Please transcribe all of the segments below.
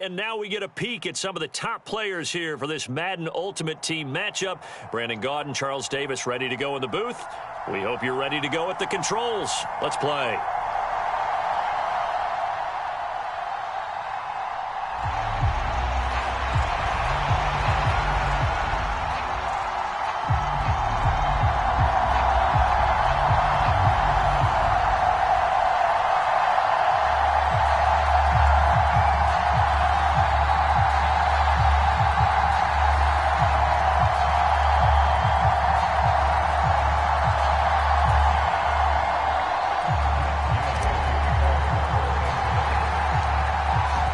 And now we get a peek at some of the top players here for this Madden Ultimate Team matchup. Brandon Gaudin, Charles Davis ready to go in the booth. We hope you're ready to go at the controls. Let's play.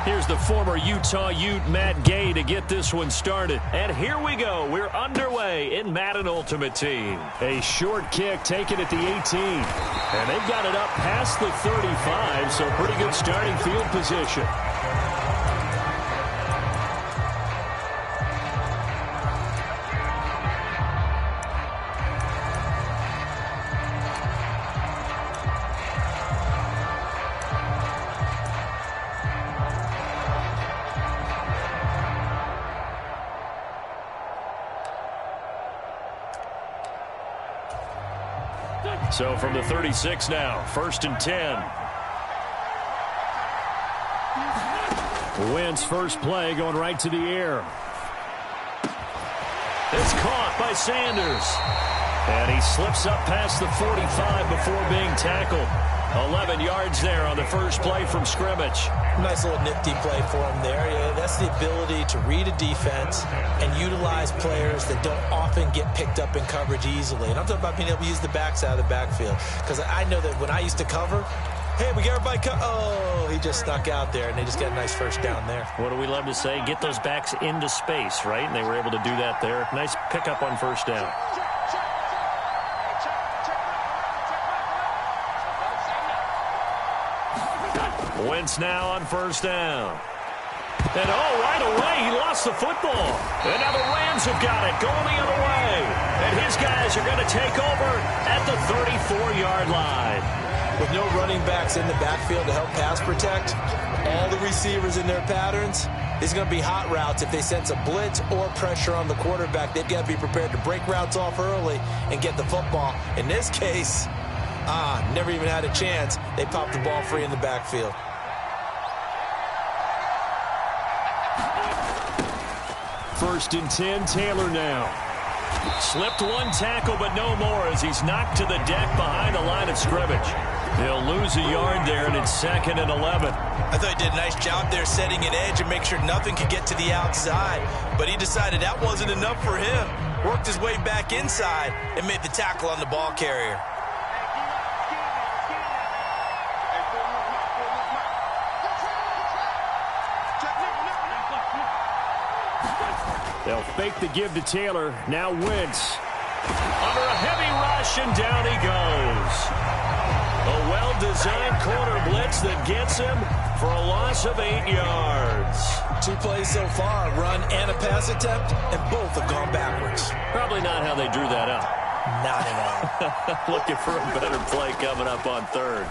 Here's the former Utah Ute, Matt Gay, to get this one started. And here we go. We're underway in Madden Ultimate Team. A short kick taken at the 18. And they've got it up past the 35, so pretty good starting field position. So from the 36 now, 1st and 10. Wentz first play going right to the air. It's caught by Sanders. And he slips up past the 45 before being tackled. 11 yards there on the first play from scrimmage. Nice little nifty play for him there. Yeah, that's the ability to read a defense and utilize players that don't often get picked up in coverage easily. And I'm talking about being able to use the backs out of the backfield. Because I know that when I used to cover, hey, we got everybody oh, he just snuck out there, and they just got a nice first down there. What do we love to say? Get those backs into space, right? And they were able to do that there. Nice pickup on first down. Wentz now on first down. And right away, he lost the football. And now the Rams have got it, going the other way. And his guys are going to take over at the 34-yard line. With no running backs in the backfield to help pass protect, all the receivers in their patterns, it's going to be hot routes. If they sense a blitz or pressure on the quarterback, they've got to be prepared to break routes off early and get the football. In this case, never even had a chance. They popped the ball free in the backfield. First and 10, Taylor now. Slipped one tackle, but no more as he's knocked to the deck behind the line of scrimmage. He'll lose a yard there, and it's 2nd and 11. I thought he did a nice job there setting an edge and make sure nothing could get to the outside. But he decided that wasn't enough for him. Worked his way back inside and made the tackle on the ball carrier. They'll fake the give to Taylor. Now Wentz. Under a heavy rush, and down he goes. A well-designed corner blitz that gets him for a loss of 8 yards. 2 plays so far, a run and a pass attempt, and both have gone backwards. Probably not how they drew that up. Not at all. Looking for a better play coming up on 3rd.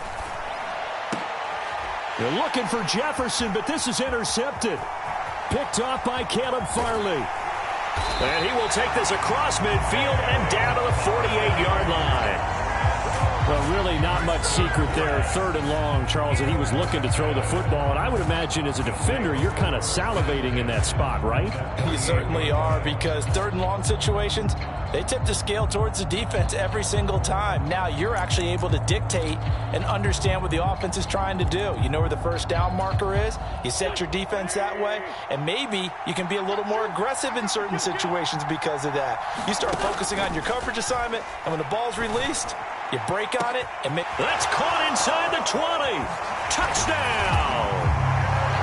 They're looking for Jefferson, but this is intercepted. Picked off by Caleb Farley. And he will take this across midfield and down to the 48-yard line. Well, really not much secret there. 3rd and long, Charles, and he was looking to throw the football. And I would imagine as a defender, you're kind of salivating in that spot, right? You certainly are, because 3rd and long situations, they tip the scale towards the defense every single time. Now you're actually able to dictate and understand what the offense is trying to do. You know where the first down marker is. You set your defense that way, and maybe you can be a little more aggressive in certain situations because of that. You start focusing on your coverage assignment, and when the ball's released, you break on it and make... That's caught inside the 20. Touchdown!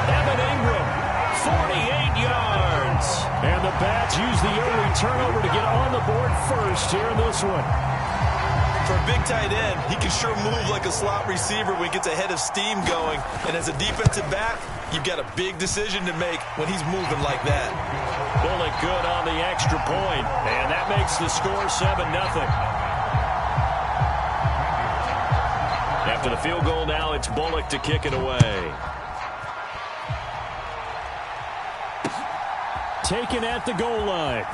Evan Ingram, 48 yards. And the Bats use the early turnover to get on the board first here in this one. For a big tight end, he can sure move like a slot receiver when he gets a head of steam going. And as a defensive back, you've got a big decision to make when he's moving like that. Bullock good on the extra point. And that makes the score 7-0. After the field goal now, it's Bullock to kick it away. taken at the goal line.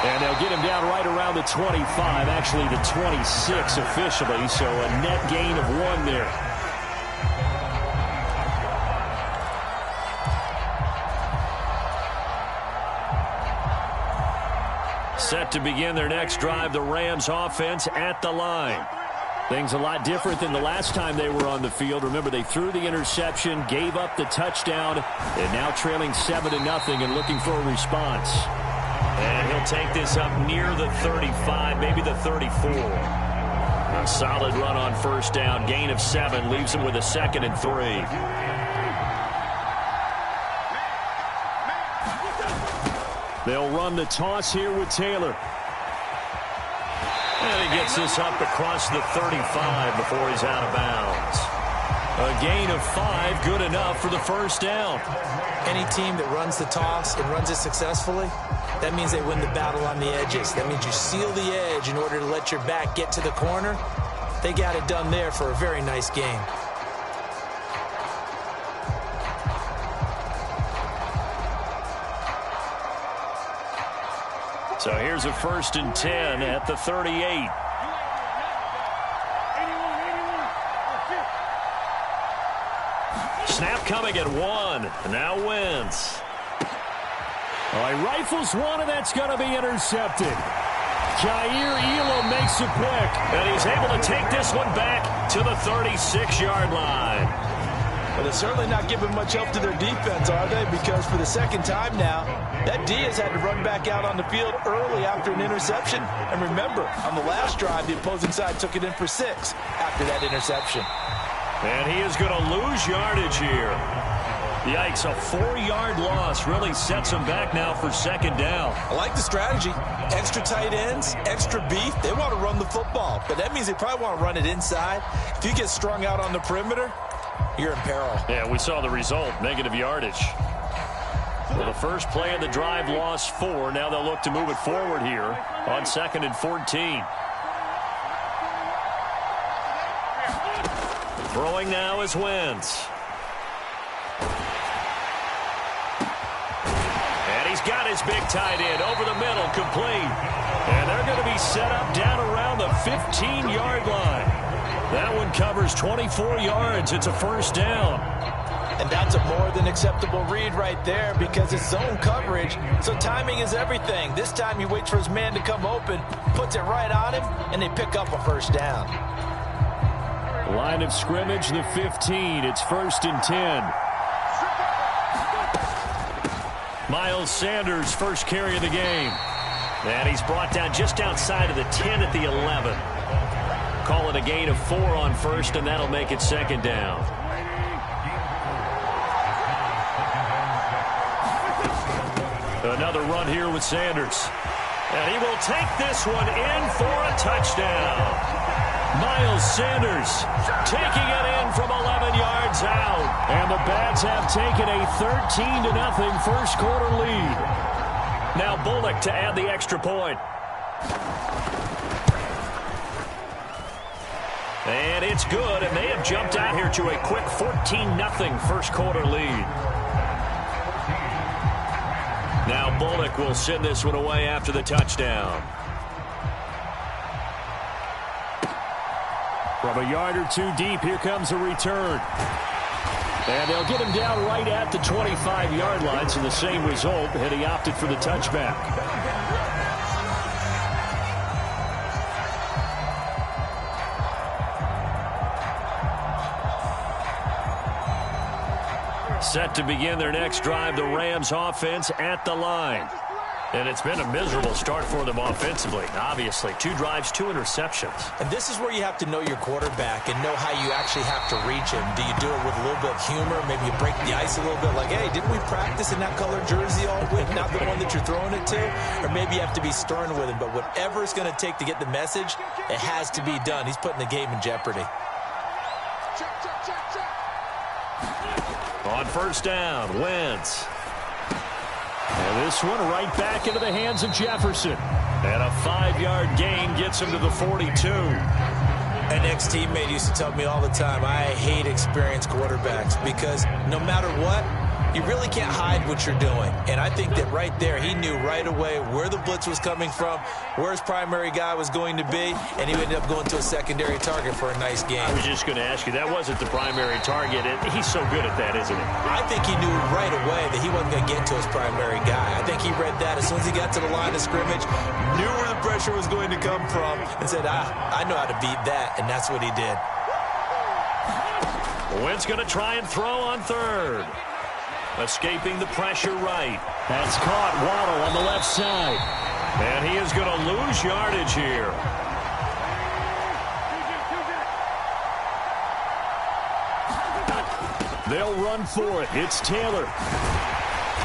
And they'll get him down right around the 25, actually the 26 officially, so a net gain of 1 there. Set to begin their next drive, the Rams offense at the line. Things a lot different than the last time they were on the field. Remember, they threw the interception, gave up the touchdown, and now trailing 7-0 and looking for a response. And he'll take this up near the 35, maybe the 34. A solid run on first down. Gain of 7 leaves him with a 2nd and 3. They'll run the toss here with Taylor. And he gets this up across the 35 before he's out of bounds. A gain of 5, good enough for the first down. Any team that runs the toss and runs it successfully, that means they win the battle on the edges. That means you seal the edge in order to let your back get to the corner. They got it done there for a very nice game. So here's a 1st and 10 at the 38. Snap coming at 1. Now Wentz. He rifles one, and that's going to be intercepted. Jair Elam makes a pick. And he's able to take this one back to the 36-yard line. But they're certainly not giving much help to their defense, are they? Because for the second time now, that D has had to run back out on the field early after an interception. And remember, on the last drive, the opposing side took it in for 6 after that interception. And he is going to lose yardage here. Yikes, a 4-yard loss really sets him back now for 2nd down. I like the strategy. Extra tight ends, extra beef. They want to run the football, but that means they probably want to run it inside. If you get strung out on the perimeter, you're in peril. Yeah, we saw the result, negative yardage. Well, the first play of the drive lost 4. Now they'll look to move it forward here on 2nd and 14. Throwing now is Wentz. And he's got his big tight end over the middle, complete. And they're going to be set up down around the 15-yard line. That one covers 24 yards. It's a 1st down. And that's a more than acceptable read right there because it's zone coverage, so timing is everything. This time he waits for his man to come open, puts it right on him, and they pick up a 1st down. Line of scrimmage, the 15. It's 1st and 10. Miles Sanders, first carry of the game. And he's brought down just outside of the 10 at the 11. Call it a gain of 4 on 1st, and that'll make it 2nd down. Another run here with Sanders. And he will take this one in for a touchdown. Miles Sanders taking it in from 11 yards out. And the Bats have taken a 13-0 first quarter lead. Now Bullock to add the extra point. And it's good, and they have jumped out here to a quick 14-0 first quarter lead. Now Bullock will send this one away after the touchdown. From a yard or 2 deep, here comes a return. And they'll get him down right at the 25-yard line, so the same result, and he opted for the touchback. Set to begin their next drive, the Rams offense at the line. And it's been a miserable start for them offensively. Obviously, 2 drives, 2 interceptions. And this is where you have to know your quarterback and know how you actually have to reach him. Do you do it with a little bit of humor? Maybe you break the ice a little bit like, hey, didn't we practice in that colored jersey all week? Not the one that you're throwing it to? Or maybe you have to be stern with him. But whatever it's going to take to get the message, it has to be done. He's putting the game in jeopardy. On first down, Wentz. And this one right back into the hands of Jefferson. And a 5-yard gain gets him to the 42. An ex-teammate used to tell me all the time, I hate experienced quarterbacks because no matter what, you really can't hide what you're doing. And I think that right there, he knew right away where the blitz was coming from, where his primary guy was going to be, and he ended up going to a secondary target for a nice game. I was just going to ask you, that wasn't the primary target, and he's so good at that, isn't he? I think he knew right away that he wasn't going to get to his primary guy. I think he read that as soon as he got to the line of scrimmage, knew where the pressure was going to come from, and said, I know how to beat that, and that's what he did. Wentz going to try and throw on third. Escaping the pressure right. That's caught. Waddle on the left side. And he is going to lose yardage here. They'll run for it. It's Taylor.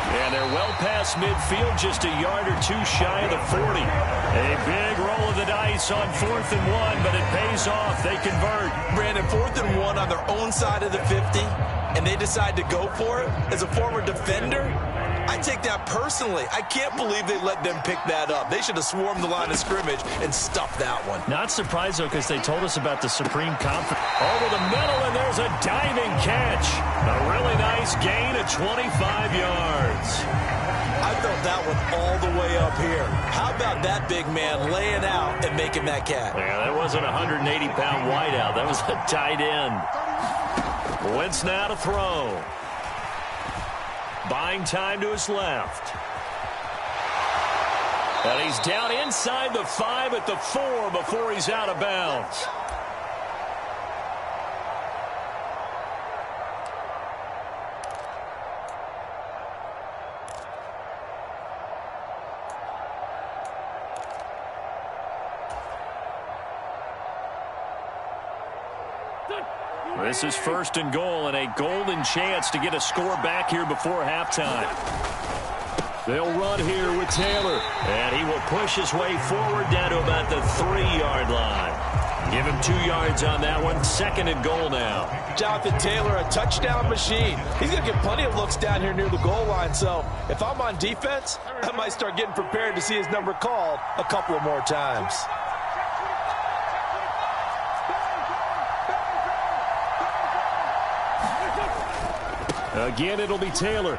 And they're well past midfield, just a yard or two shy of the 40. A big roll of the dice on 4th and 1, but it pays off. They convert. Brandon, 4th and 1 on their own side of the 50, and they decide to go for it. As a former defender, I take that personally. I can't believe they let them pick that up. They should have swarmed the line of scrimmage and stuffed that one. Not surprised, though, because they told us about the supreme confidence. Over the middle, and there's a diving catch. A really nice gain of 25 yards. I felt that one all the way up here. How about that big man laying out and making that catch? Yeah, that wasn't a 180-pound wideout. That was a tight end. Wentz now to throw. Buying time to his left. And he's down inside the 5 at the 4 before he's out of bounds. This is 1st and goal, and a golden chance to get a score back here before halftime. They'll run here with Taylor, and he will push his way forward down to about the 3-yard line. Give him 2 yards on that one. 2nd and goal now. Jonathan Taylor, a touchdown machine. He's going to get plenty of looks down here near the goal line, so if I'm on defense, I might start getting prepared to see his number called a couple of more times. Again, it'll be Taylor.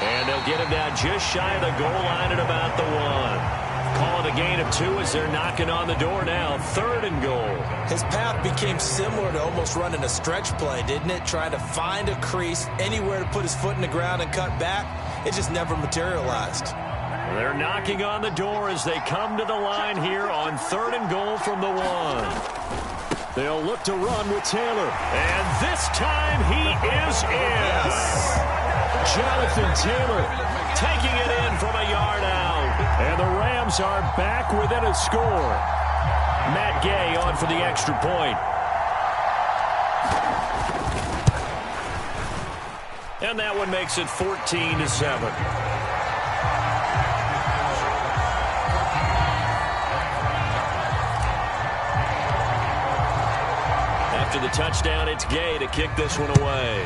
And they'll get him down just shy of the goal line at about the 1. Calling a gain of 2 as they're knocking on the door now. 3rd and goal. His path became similar to almost running a stretch play, didn't it? Trying to find a crease, anywhere to put his foot in the ground and cut back. It just never materialized. They're knocking on the door as they come to the line here on 3rd and goal from the 1. They'll look to run with Taylor. And this time he is in. Yes. Jonathan Taylor taking it in from a yard out. And the Rams are back within a score. Matt Gay on for the extra point. And that one makes it 14-7. After the touchdown, it's Gay to kick this one away.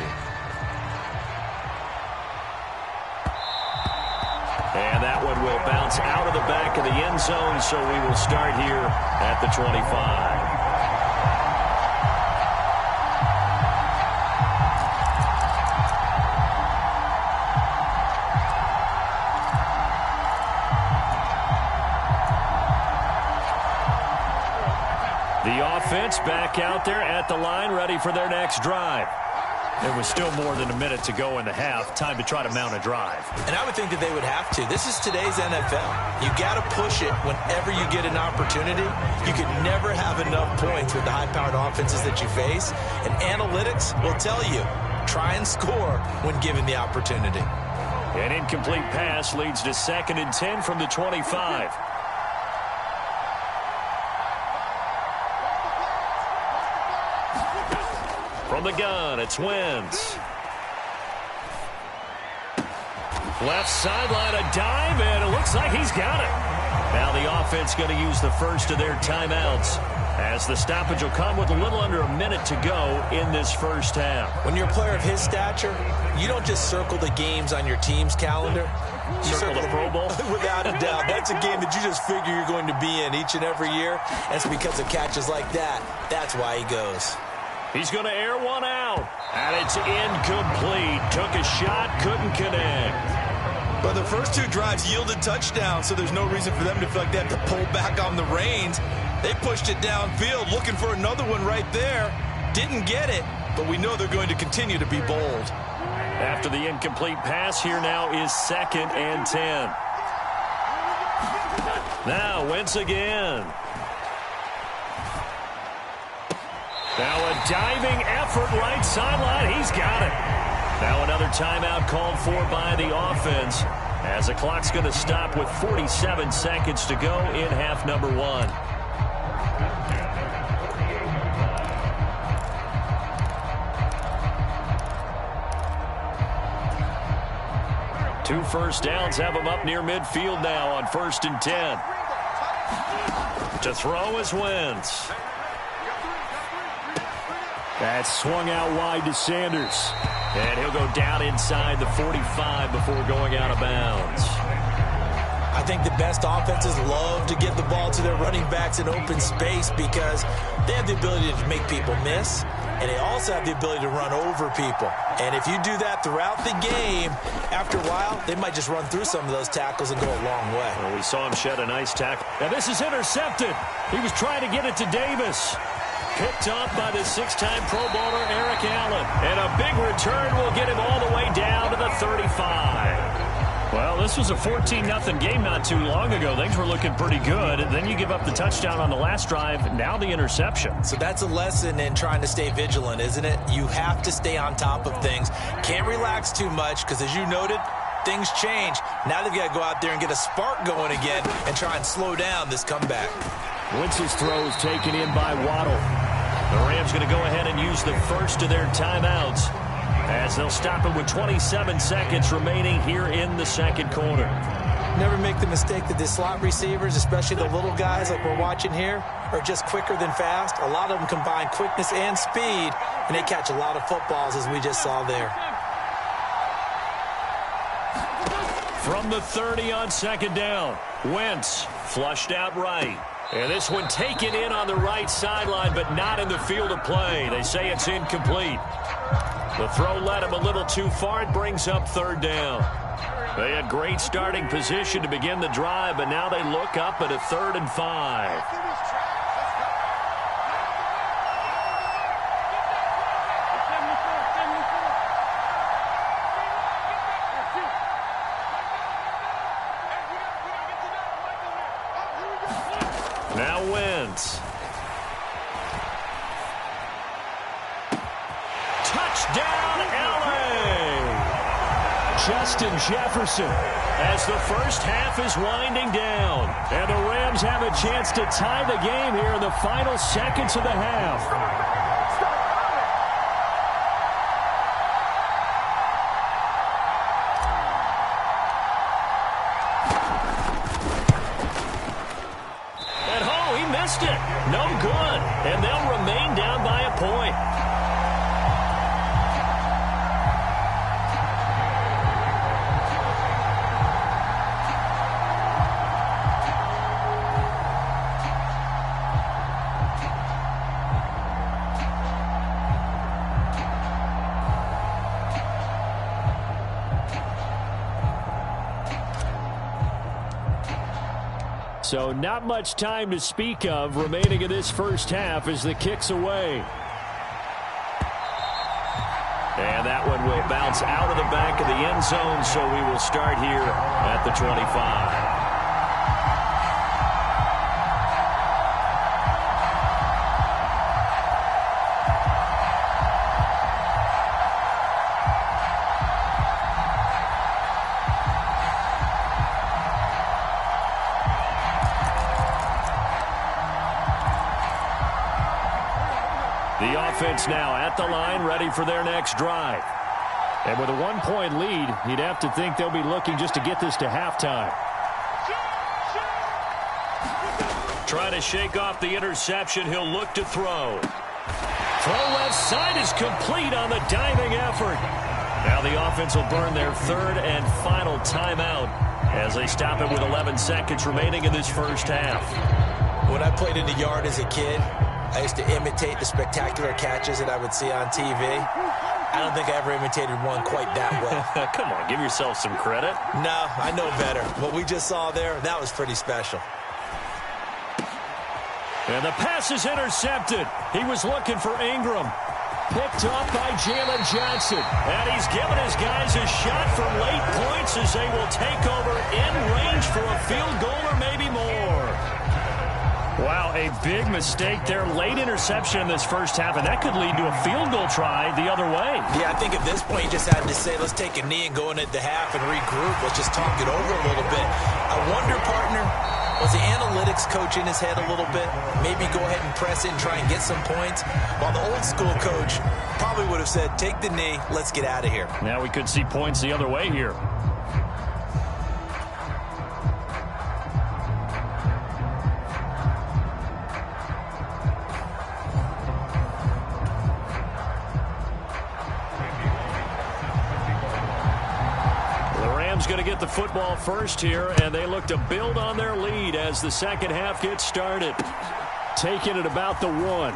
And that one will bounce out of the back of the end zone, so we will start here at the 25. Offense back out there at the line, ready for their next drive. There was still more than a minute to go in the half. Time to try to mount a drive. And I would think that they would have to. This is today's NFL. You got to push it whenever you get an opportunity. You can never have enough points with the high-powered offenses that you face. And analytics will tell you, try and score when given the opportunity. An incomplete pass leads to 2nd and 10 from the 25. From the gun, it's Wentz. Left sideline, a dive, and it looks like he's got it. Now the offense going to use the first of their timeouts, as the stoppage will come with a little under a minute to go in this first half. When you're a player of his stature, you don't just circle the games on your team's calendar. You circle the Pro Bowl? Without a doubt. That's a game that you just figure you're going to be in each and every year. And it's because of catches like that. That's why he goes. He's going to air one out. And it's incomplete. Took a shot, couldn't connect. But the first two drives yielded touchdowns, so there's no reason for them to feel like they have to pull back on the reins. They pushed it downfield, looking for another one right there. Didn't get it, but we know they're going to continue to be bold. After the incomplete pass, here now is 2nd and 10. Now, Wentz again. Now a diving effort right sideline. He's got it. Now another timeout called for by the offense as the clock's going to stop with 47 seconds to go in half number 1. Two first downs have him up near midfield now on 1st and 10. To throw is Wentz. That's swung out wide to Sanders. And he'll go down inside the 45 before going out of bounds. I think the best offenses love to get the ball to their running backs in open space because they have the ability to make people miss, and they also have the ability to run over people. And if you do that throughout the game, after a while, they might just run through some of those tackles and go a long way. Well, we saw him shed a nice tackle. Now this is intercepted. He was trying to get it to Davis. Picked off by the 6-time Pro Bowler Eric Allen. And a big return will get him all the way down to the 35. Well, this was a 14-0 game not too long ago. Things were looking pretty good. Then you give up the touchdown on the last drive. Now the interception. So that's a lesson in trying to stay vigilant, isn't it? You have to stay on top of things. Can't relax too much because, as you noted, things change. Now they've got to go out there and get a spark going again and try and slow down this comeback. Wentz's throw is taken in by Waddle. The Rams going to go ahead and use the first of their timeouts as they'll stop it with 27 seconds remaining here in the second quarter. Never make the mistake that the slot receivers, especially the little guys like we're watching here, are just quicker than fast. A lot of them combine quickness and speed, and they catch a lot of footballs, as we just saw there. From the 30 on 2nd down, Wentz flushed out right. And this one taken in on the right sideline, but not in the field of play. They say it's incomplete. The throw led him a little too far. It brings up 3rd down. They had great starting position to begin the drive, but now they look up at a 3rd and 5. Now Wentz. Touchdown, LA! Justin Jefferson as the first half is winding down. And the Rams have a chance to tie the game here in the final seconds of the half. No good, and they'll remain down by a point. So not much time to speak of remaining in this first half as the kick's away. And that one will bounce out of the back of the end zone, so we will start here at the 25. The offense now at the line, ready for their next drive. And with a 1-point lead, you'd have to think they'll be looking just to get this to halftime. Trying to shake off the interception. He'll look to throw. Throw left side is complete on the diving effort. Now the offense will burn their 3rd and final timeout as they stop it with 11 seconds remaining in this first half. When I played in the yard as a kid, I used to imitate the spectacular catches that I would see on TV. I don't think I ever imitated one quite that well. Come on, give yourself some credit. No, I know better. What we just saw there, that was pretty special. And the pass is intercepted. He was looking for Ingram. Picked up by Jalen Johnson. And he's given his guys a shot for late points as they will take over in range for a field goal or maybe more. Wow, a big mistake there. Late interception in this first half, and that could lead to a field goal try the other way. Yeah, I think at this point you just had to say, let's take a knee and go into the half and regroup. Let's just talk it over a little bit. I wonder, partner, was the analytics coach in his head a little bit? Maybe go ahead and press it and try and get some points? While the old school coach probably would have said, take the knee, let's get out of here. Now we could see points the other way here. Going to get the football first here, and they look to build on their lead as the second half gets started. Taking it about the 1.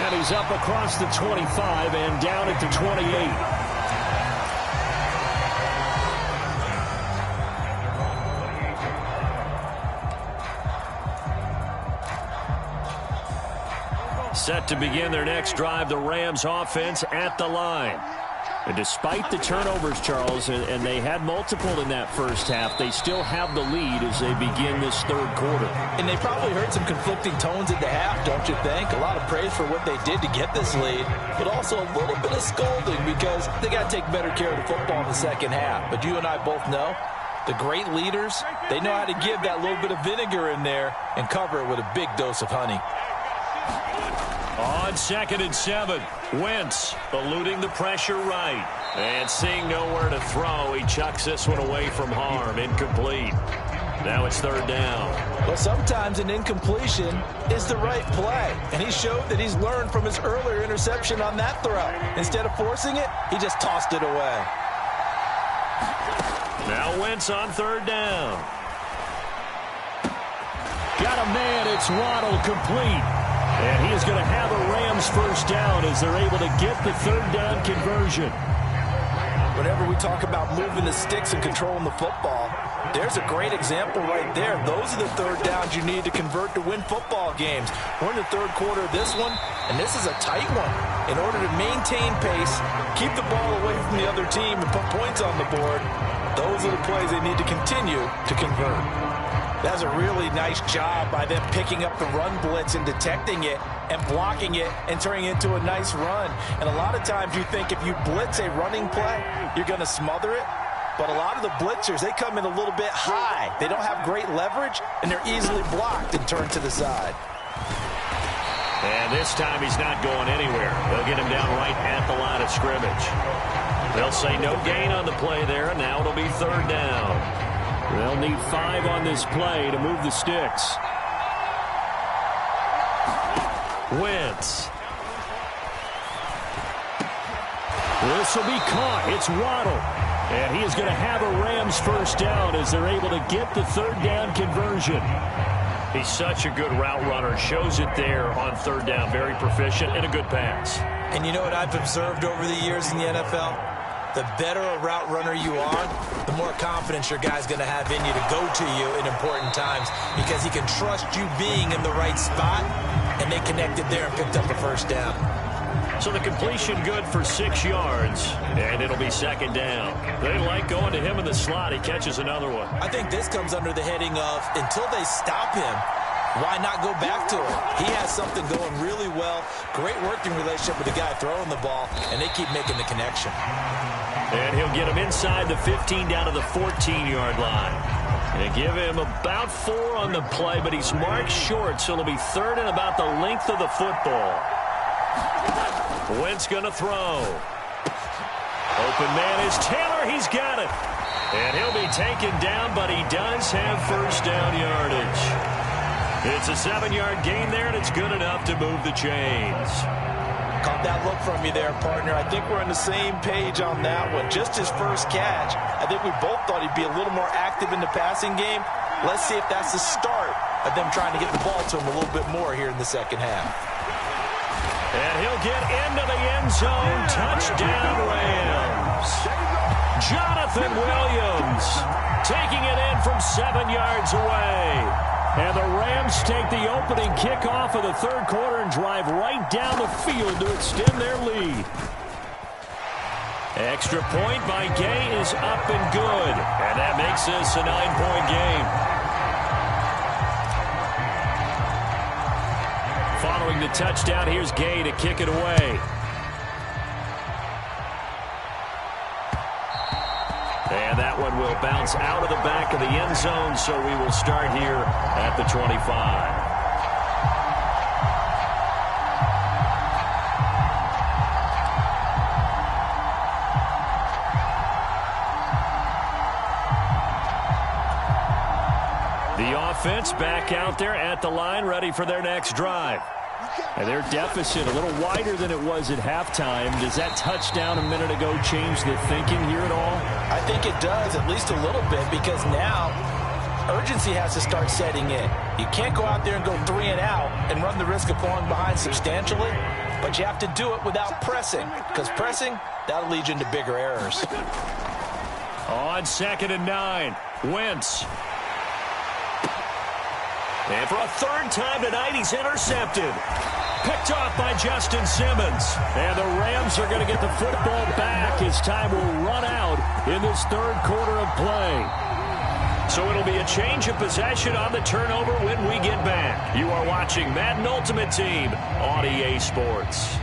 And he's up across the 25 and down at the 28. Set to begin their next drive, the Rams offense at the line. And despite the turnovers, Charles, and they had multiple in that first half, they still have the lead as they begin this third quarter. And they probably heard some conflicting tones at the half, don't you think? A lot of praise for what they did to get this lead, but also a little bit of scolding because they got to take better care of the football in the second half. But you and I both know the great leaders, they know how to give that little bit of vinegar in there and cover it with a big dose of honey. On 2nd and 7, Wentz eluding the pressure right. And seeing nowhere to throw, he chucks this one away from harm. Incomplete. Now it's 3rd down. Well, sometimes an incompletion is the right play. And he showed that he's learned from his earlier interception on that throw. Instead of forcing it, he just tossed it away. Now Wentz on 3rd down. Got a man, it's Waddle, complete. And he is going to have a Rams first down as they're able to get the 3rd down conversion. Whenever we talk about moving the sticks and controlling the football, there's a great example right there. Those are the 3rd downs you need to convert to win football games. We're in the 3rd quarter of this one, and this is a tight one. In order to maintain pace, keep the ball away from the other team, and put points on the board, those are the plays they need to continue to convert. That's a really nice job by them picking up the run blitz and detecting it and blocking it and turning it into a nice run. And a lot of times you think if you blitz a running play, you're going to smother it. But a lot of the blitzers, they come in a little bit high. They don't have great leverage, and they're easily blocked and turned to the side. And this time he's not going anywhere. They'll get him down right at the line of scrimmage. They'll say no gain on the play there, and now it'll be 3rd down. They'll need 5 on this play to move the sticks. Wentz. This will be caught. It's Waddle. And he is going to have a Rams first down as they're able to get the 3rd down conversion. He's such a good route runner. Shows it there on 3rd down. Very proficient and a good pass. And you know what I've observed over the years in the NFL? The better a route runner you are, the more confidence your guy's going to have in you to go to you in important times because he can trust you being in the right spot, and they connected there and picked up the first down. So the completion good for 6 yards, and it'll be 2nd down. They like going to him in the slot. He catches another one. I think this comes under the heading of until they stop him, why not go back to it? He has something going really well. Great working relationship with the guy throwing the ball, and they keep making the connection. And he'll get him inside the 15 down to the 14-yard line. And give him about 4 on the play, but he's marked short, so it'll be 3rd and about the length of the football. Wentz going to throw. Open man is Taylor. He's got it. And he'll be taken down, but he does have first down yardage. It's a 7-yard gain there, and it's good enough to move the chains. Caught that look from you there, partner. I think we're on the same page on that one. Just his first catch. I think we both thought he'd be a little more active in the passing game. Let's see if that's the start of them trying to get the ball to him a little bit more here in the second half. And he'll get into the end zone. Touchdown, Rams. Jonathan Williams taking it in from 7 yards away. And the Rams take the opening kickoff of the third quarter and drive right down the field to extend their lead. Extra point by Gay is up and good. And that makes this a 9-point game. Following the touchdown, here's Gay to kick it away. And that one will bounce out of the back of the end zone, so we will start here at the 25. The offense back out there at the line, ready for their next drive. And their deficit a little wider than it was at halftime. Does that touchdown a minute ago change the thinking here at all? I think it does, at least a little bit, because now urgency has to start setting in. You can't go out there and go 3 and out and run the risk of falling behind substantially, but you have to do it without pressing, because pressing, that'll lead you into bigger errors. On 2nd and 9, Wentz. And for a third time tonight, he's intercepted. Picked off by Justin Simmons. And the Rams are going to get the football back as time will run out in this third quarter of play. So it'll be a change of possession on the turnover when we get back. You are watching Madden Ultimate Team on EA Sports.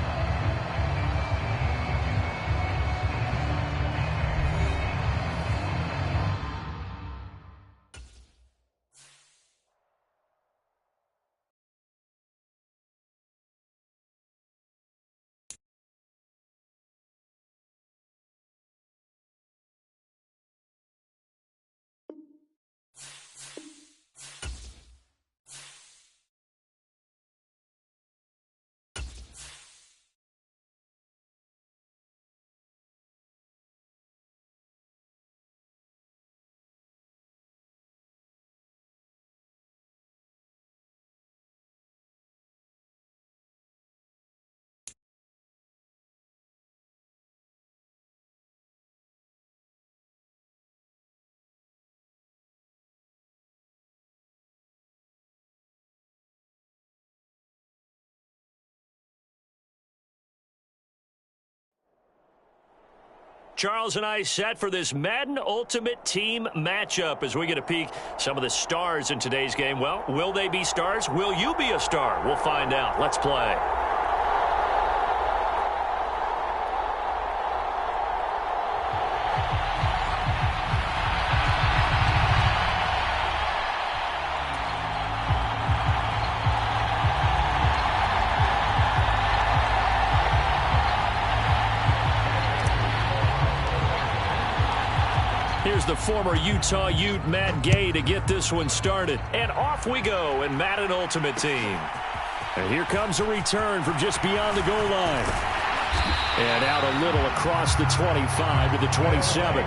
Charles and I set for this Madden Ultimate Team matchup as we get a peek some of the stars in today's game. Well, will they be stars? Will you be a star? We'll find out. Let's play. Here's the former Utah Ute, Matt Gay, to get this one started. And off we go in Madden Ultimate Team. And here comes a return from just beyond the goal line. And out a little across the 25 to the 27.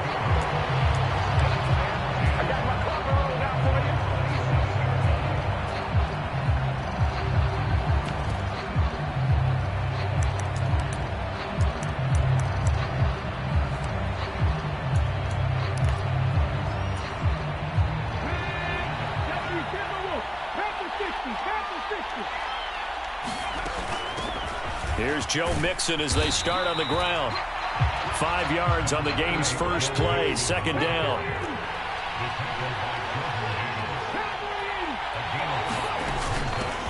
Here's Joe Mixon as they start on the ground. 5 yards on the game's first play, second down.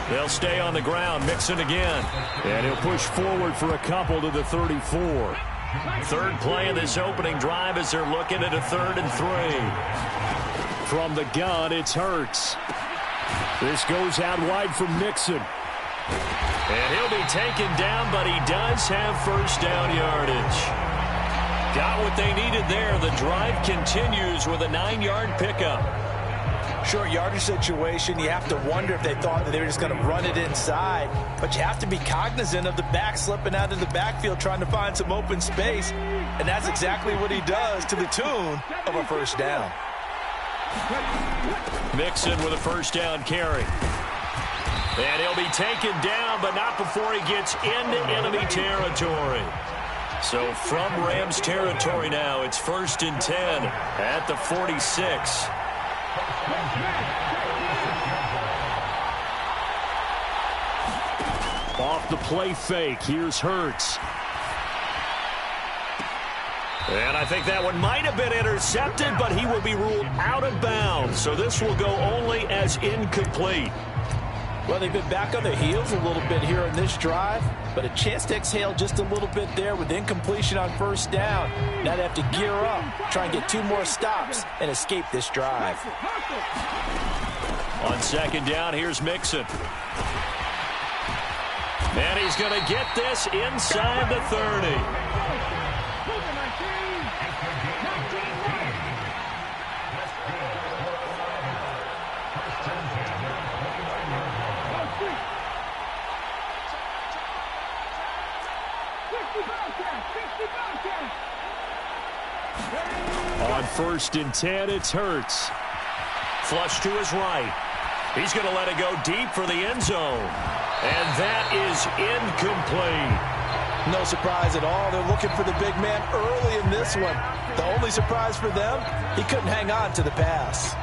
They'll stay on the ground. Mixon again. And he'll push forward for a couple to the 34. Third play of this opening drive as they're looking at a 3rd and 3. From the gun, it's Hurts. This goes out wide from Mixon. And he'll be taken down, but he does have first down yardage. Got what they needed there. The drive continues with a 9-yard pickup. Short yardage situation, you have to wonder if they thought that they were just going to run it inside. But you have to be cognizant of the back slipping out of the backfield trying to find some open space. And that's exactly what he does to the tune of a first down. Mixon with a first down carry. And he'll be taken down, but not before he gets into enemy territory. So from Rams territory now, it's 1st and 10 at the 46. Off the play fake, here's Hurts. And I think that one might have been intercepted, but he will be ruled out of bounds. So this will go only as incomplete. Well, they've been back on their heels a little bit here in this drive, but a chance to exhale just a little bit there with incompletion on first down. Now they have to gear up, try and get 2 more stops, and escape this drive. On 2nd down, here's Mixon. And he's going to get this inside the 30. On 1st and 10, it's Hurts. Flush to his right. He's going to let it go deep for the end zone. And that is incomplete. No surprise at all. They're looking for the big man early in this one. The only surprise for them, he couldn't hang on to the pass.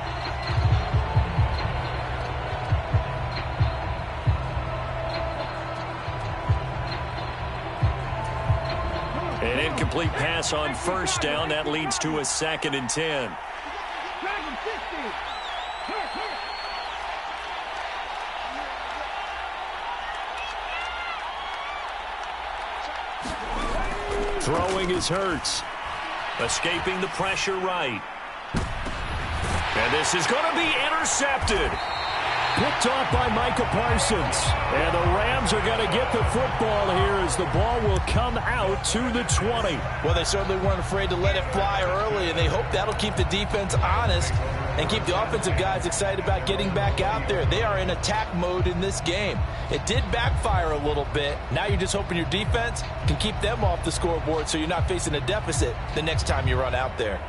An incomplete pass on first down. That leads to a 2nd and 10. Throwing is Hurts. Escaping the pressure right. And this is going to be intercepted. Picked off by Micah Parsons. And the Rams are going to get the football here as the ball will come out to the 20. Well, they certainly weren't afraid to let it fly early, and they hope that'll keep the defense honest and keep the offensive guys excited about getting back out there. They are in attack mode in this game. It did backfire a little bit. Now you're just hoping your defense can keep them off the scoreboard so you're not facing a deficit the next time you run out there.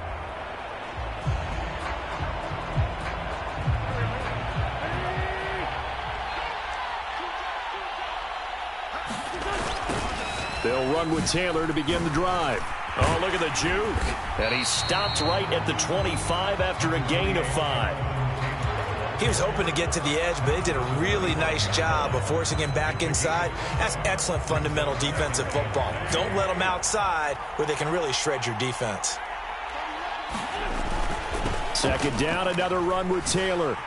They'll run with Taylor to begin the drive. Oh, look at the juke. And he stopped right at the 25 after a gain of 5. He was hoping to get to the edge, but they did a really nice job of forcing him back inside. That's excellent fundamental defensive football. Don't let them outside where they can really shred your defense. 2nd down, another run with Taylor.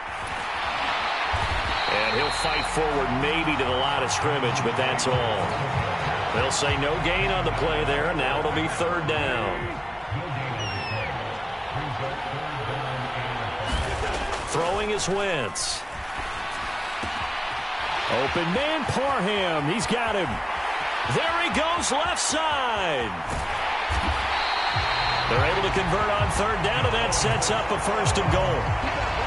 And he'll fight forward maybe to the line of scrimmage, but that's all. They'll say no gain on the play there. Now it'll be 3rd down. Throwing is Wentz. Open man, Parham. He's got him. There he goes, left side. They're able to convert on 3rd down, and that sets up a 1st and goal.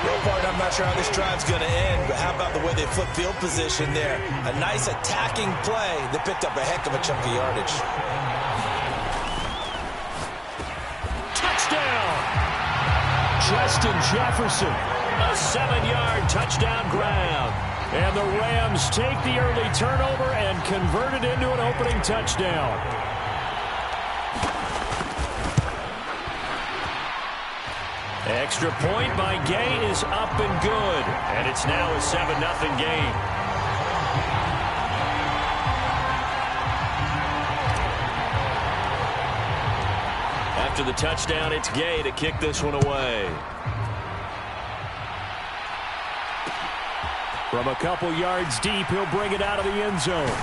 Well, partner, I'm not sure how this drive's going to end, but how about the way they flip field position there? A nice attacking play that picked up a heck of a chunk of yardage. Touchdown! Justin Jefferson. A 7-yard touchdown grab. And the Rams take the early turnover and convert it into an opening touchdown. Extra point by Gay is up and good. And it's now a 7-0 game. After the touchdown, it's Gay to kick this one away. From a couple yards deep, he'll bring it out of the end zone.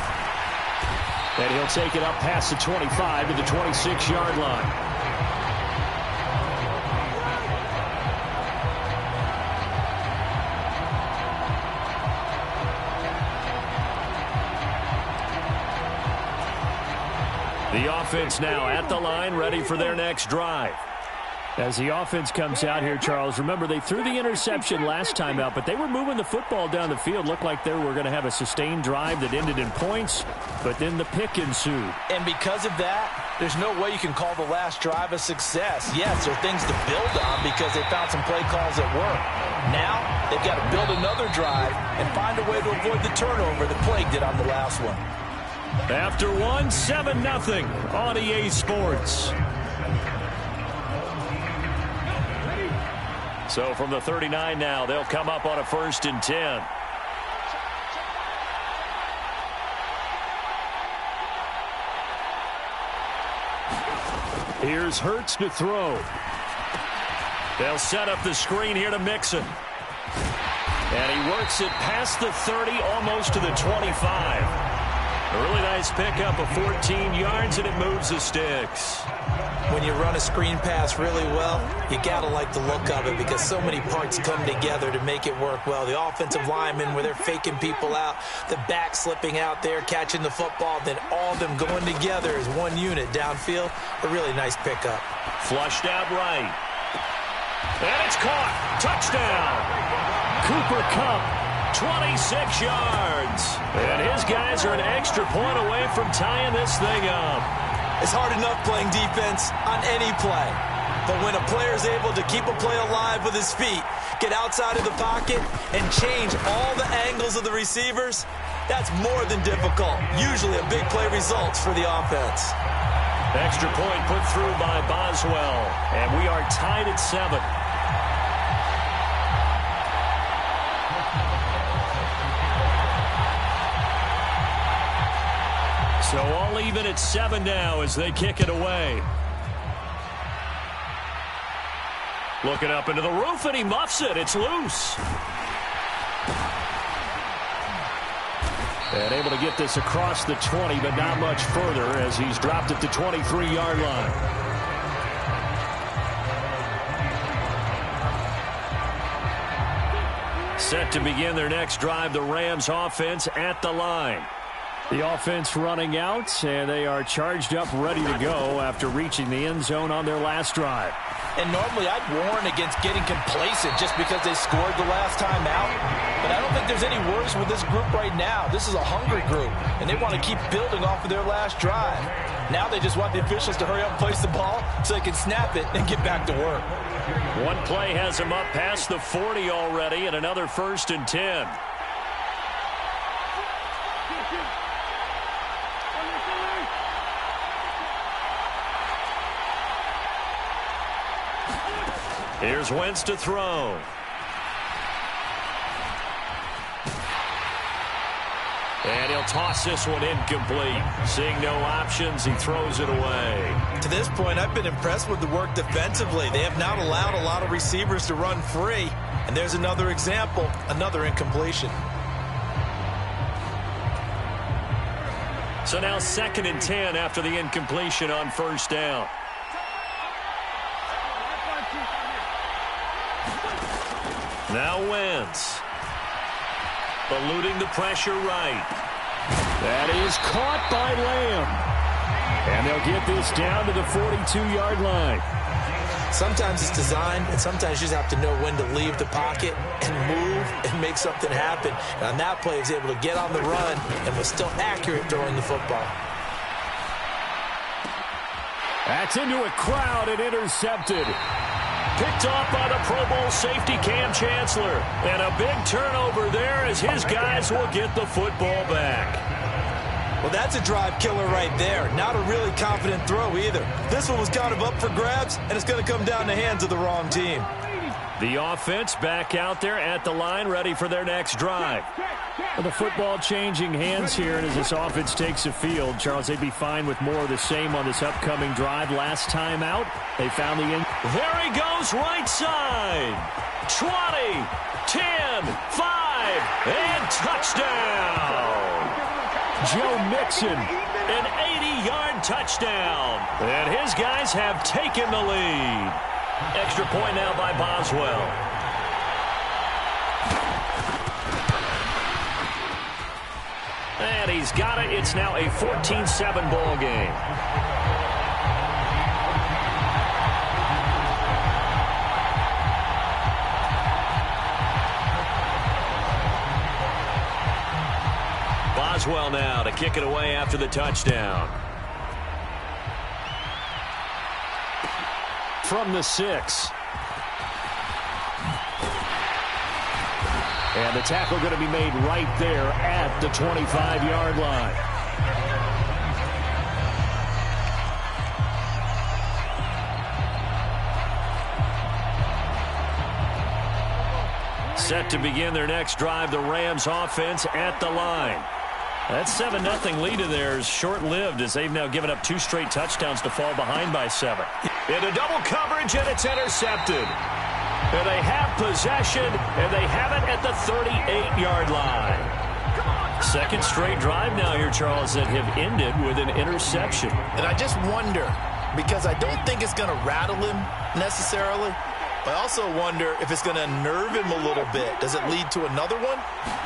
And he'll take it up past the 25 to the 26-yard line. The offense now at the line, ready for their next drive. As the offense comes out here, Charles, remember they threw the interception last time out, but they were moving the football down the field. Looked like they were going to have a sustained drive that ended in points, but then the pick ensued. And because of that, there's no way you can call the last drive a success. Yes, there are things to build on because they found some play calls that work. Now, they've got to build another drive and find a way to avoid the turnover that plagued it on the last one. After one, 7-0 on EA Sports. So from the 39 now, they'll come up on a 1st and 10. Here's Hurts to throw. They'll set up the screen here to Mixon. And he works it past the 30, almost to the 25. A really nice pickup of 14 yards, and it moves the sticks. When you run a screen pass really well, you got to like the look of it because so many parts come together to make it work well. The offensive linemen, where they're faking people out, the back slipping out there, catching the football, then all of them going together as one unit downfield. A really nice pickup. Flushed out right. And it's caught. Touchdown. Cooper Kupp, 26 yards. And his guys are an extra point away from tying this thing up. It's hard enough playing defense on any play. But when a player is able to keep a play alive with his feet, get outside of the pocket, and change all the angles of the receivers, that's more than difficult. Usually a big play results for the offense. Extra point put through by Boswell. And we are tied at 7. So all even at 7 now as they kick it away. Looking up into the roof, and he muffs it. It's loose. And able to get this across the 20, but not much further as he's dropped at the 23-yard line. Set to begin their next drive, the Rams offense at the line. The offense running out, and they are charged up, ready to go after reaching the end zone on their last drive. And normally I'd warn against getting complacent just because they scored the last time out. But I don't think there's any worries with this group right now. This is a hungry group, and they want to keep building off of their last drive. Now they just want the officials to hurry up and place the ball so they can snap it and get back to work. One play has them up past the 40 already, and another 1st and 10. Here's Wentz to throw. And he'll toss this one incomplete. Seeing no options, he throws it away. To this point, I've been impressed with the work defensively. They have not allowed a lot of receivers to run free. And there's another example, another incompletion. So now 2nd and 10 after the incompletion on 1st down. Now Wentz. Eluding the pressure right. That is caught by Lamb. And they'll get this down to the 42-yard line. Sometimes it's designed, and sometimes you just have to know when to leave the pocket and move and make something happen. And on that play, he was able to get on the run and was still accurate throwing the football. That's into a crowd and intercepted. Picked off by the Pro Bowl safety Cam Chancellor. And a big turnover there as his guys will get the football back. Well, that's a drive killer right there. Not a really confident throw either. This one was kind of up for grabs, and it's going to come down the hands of the wrong team. The offense back out there at the line, ready for their next drive. Well, the football changing hands here, and as this offense takes the field, Charles, they'd be fine with more of the same on this upcoming drive. Last time out, they found the end. There he goes, right side. 20, 10, 5, and touchdown. Joe Mixon, an 80-yard touchdown. And his guys have taken the lead. Extra point now by Boswell. And he's got it. It's now a 14-7 ball game. Maxwell now to kick it away after the touchdown. From the 6. And the tackle going to be made right there at the 25-yard line. Set to begin their next drive, the Rams offense at the line. That 7-0 lead of theirs short-lived as they've now given up 2 straight touchdowns to fall behind by 7. Into double coverage, and it's intercepted. And they have possession, and they have it at the 38-yard line. Second straight drive now here, Charles, that have ended with an interception. And I just wonder, because I don't think it's going to rattle him necessarily, I also wonder if it's going to nerve him a little bit. Does it lead to another one?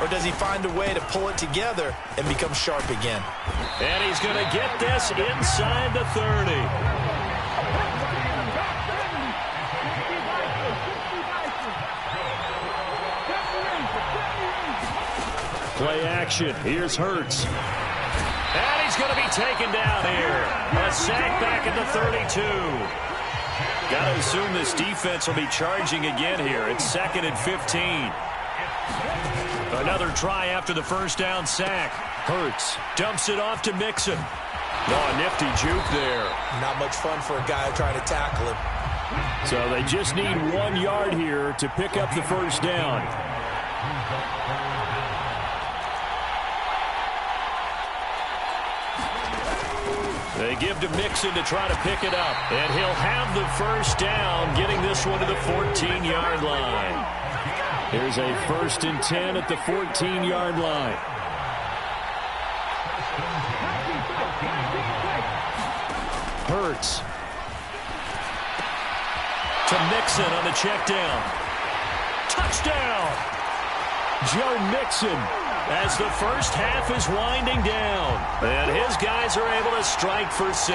Or does he find a way to pull it together and become sharp again? And he's going to get this inside the 30. Play action. Here's Hurts. And he's going to be taken down here. A sack back at the 32. Got to assume this defense will be charging again here. It's 2nd and 15. Another try after the first down sack. Hurts dumps it off to Mixon. Oh, a nifty juke there. Not much fun for a guy trying to tackle him. So they just need 1 yard here to pick up the first down. They give to Mixon to try to pick it up. And he'll have the first down, getting this one to the 14-yard line. Here's a 1st and 10 at the 14-yard line. Hurts. To Mixon on the check down. Touchdown! Joe Mixon, as the first half is winding down. And his guys are able to strike for 6.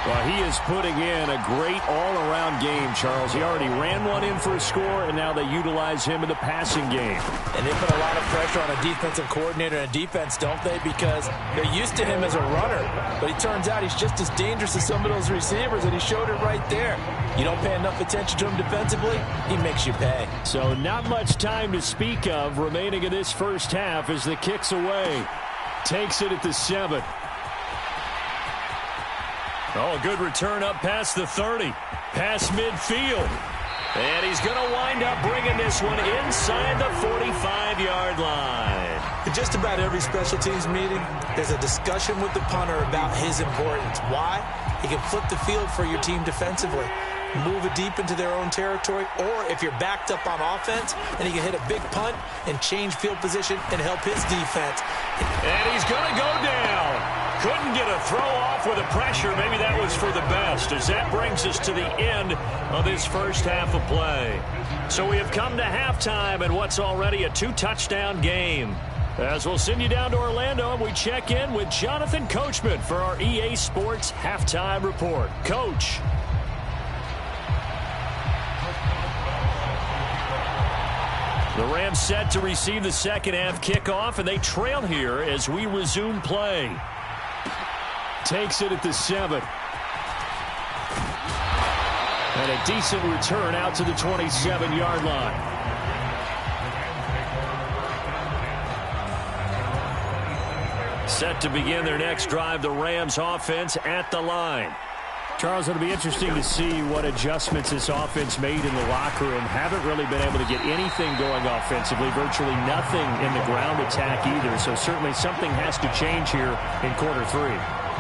Well, he is putting in a great all-around game, Charles. He already ran one in for a score, and now they utilize him in the passing game. And they put a lot of pressure on a defensive coordinator and defense, don't they? Because they're used to him as a runner. But it turns out he's just as dangerous as some of those receivers, and he showed it right there. You don't pay enough attention to him defensively, he makes you pay. So not much time to speak of remaining in this first half as the kick's away. Takes it at the 7. Oh, a good return up past the 30. Past midfield. And he's going to wind up bringing this one inside the 45-yard line. In just about every special teams meeting, there's a discussion with the punter about his importance. Why? He can flip the field for your team defensively, move it deep into their own territory, or if you're backed up on offense, and he can hit a big punt and change field position and help his defense. And he's going to go down. Couldn't get a throw off with the pressure. Maybe that was for the best, as that brings us to the end of this first half of play. So we have come to halftime in what's already a 2-touchdown game. As we'll send you down to Orlando, and we check in with Jonathan Coachman for our EA Sports Halftime Report. Coach. The Rams set to receive the second half kickoff, and they trail here as we resume play. Takes it at the 7. And a decent return out to the 27-yard line. Set to begin their next drive, the Rams offense at the line. Charles, it'll be interesting to see what adjustments this offense made in the locker room. Haven't really been able to get anything going offensively, virtually nothing in the ground attack either. So certainly something has to change here in quarter 3.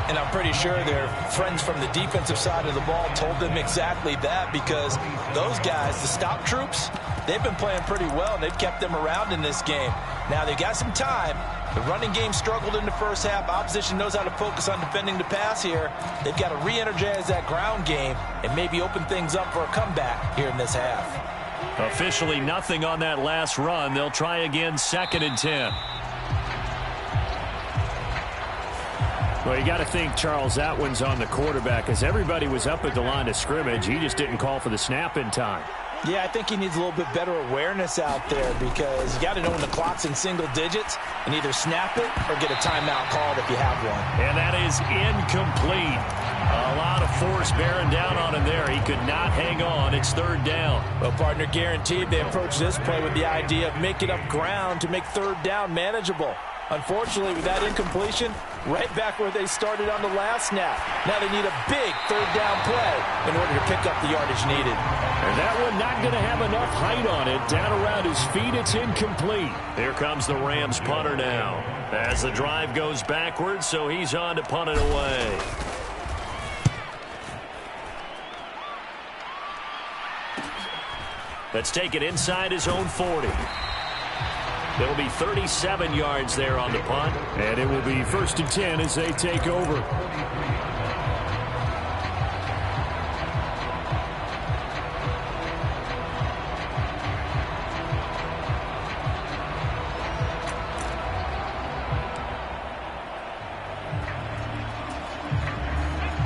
And I'm pretty sure their friends from the defensive side of the ball told them exactly that, because those guys, the stop troops, they've been playing pretty well, and they've kept them around in this game. Now, they've got some time. The running game struggled in the first half. Opposition knows how to focus on defending the pass here. They've got to re-energize that ground game and maybe open things up for a comeback here in this half. Officially nothing on that last run. They'll try again 2nd and 10. Well, you got to think, Charles, that one's on the quarterback, as everybody was up at the line of scrimmage. He just didn't call for the snap in time. Yeah, I think he needs a little bit better awareness out there because you got to know when the clock's in single digits and either snap it or get a timeout called if you have one. And that is incomplete. A lot of force bearing down on him there. He could not hang on. It's third down. Well, partner, guaranteed they approach this play with the idea of making up ground to make third down manageable. Unfortunately, with that incompletion, right back where they started on the last snap. Now they need a big third down play in order to pick up the yardage needed. And that one not going to have enough height on it. Down around his feet, it's incomplete. Here comes the Rams punter now. As the drive goes backwards, so he's on to punt it away. Let's take it inside his own 40. It'll be 37 yards there on the punt. And it will be 1st and 10 as they take over.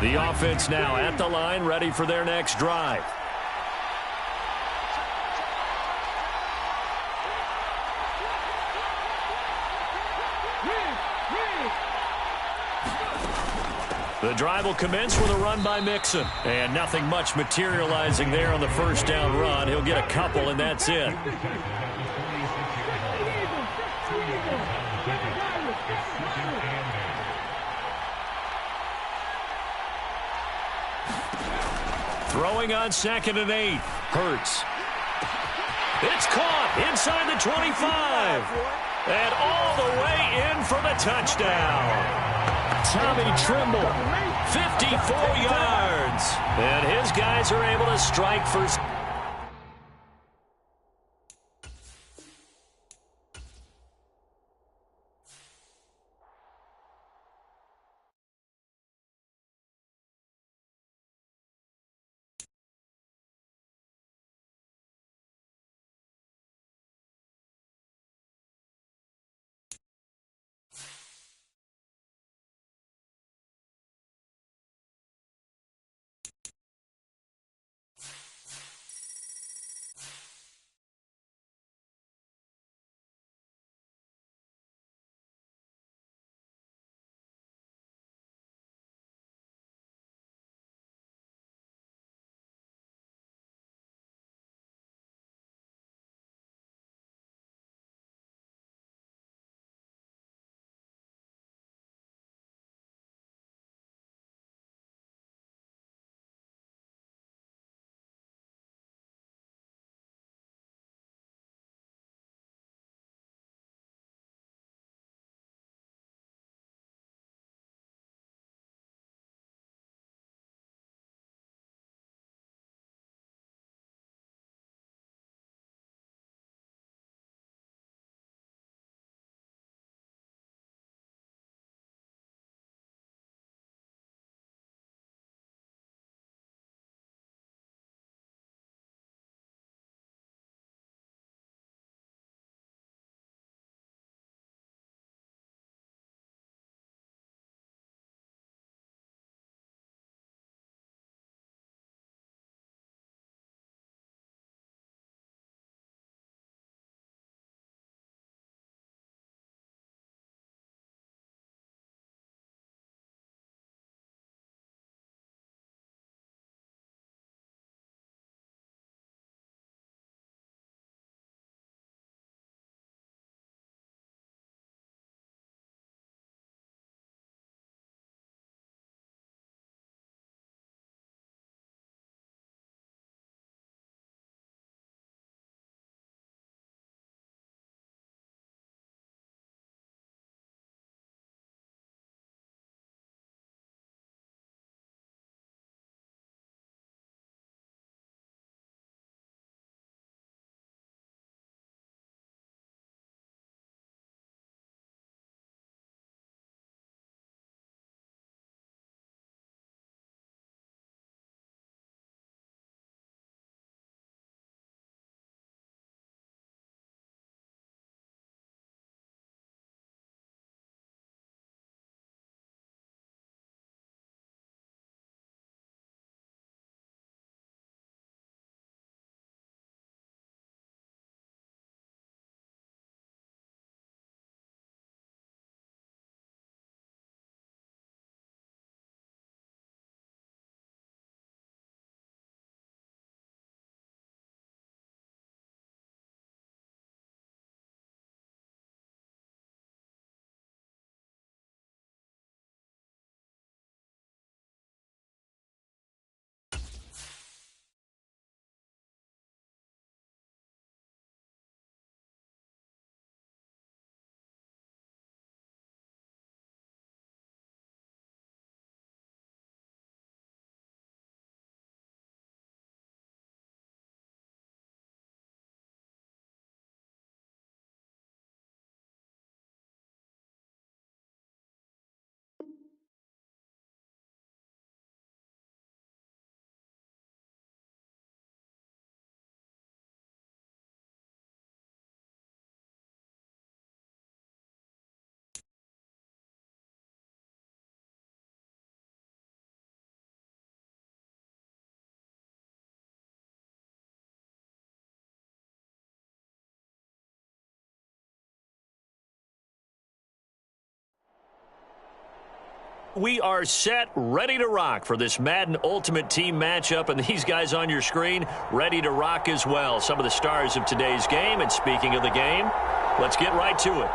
The offense now at the line, ready for their next drive. The drive will commence with a run by Mixon. And nothing much materializing there on the first down run. He'll get a couple, and that's it. Throwing on 2nd and 8. Hurts. It's caught inside the 25. And all the way in for the touchdown. Tommy Trimble, 54 yards. And his guys are able to strike for... We are set, ready to rock for this Madden Ultimate Team matchup, and these guys on your screen ready to rock as well. Some of the stars of today's game, and speaking of the game, let's get right to it.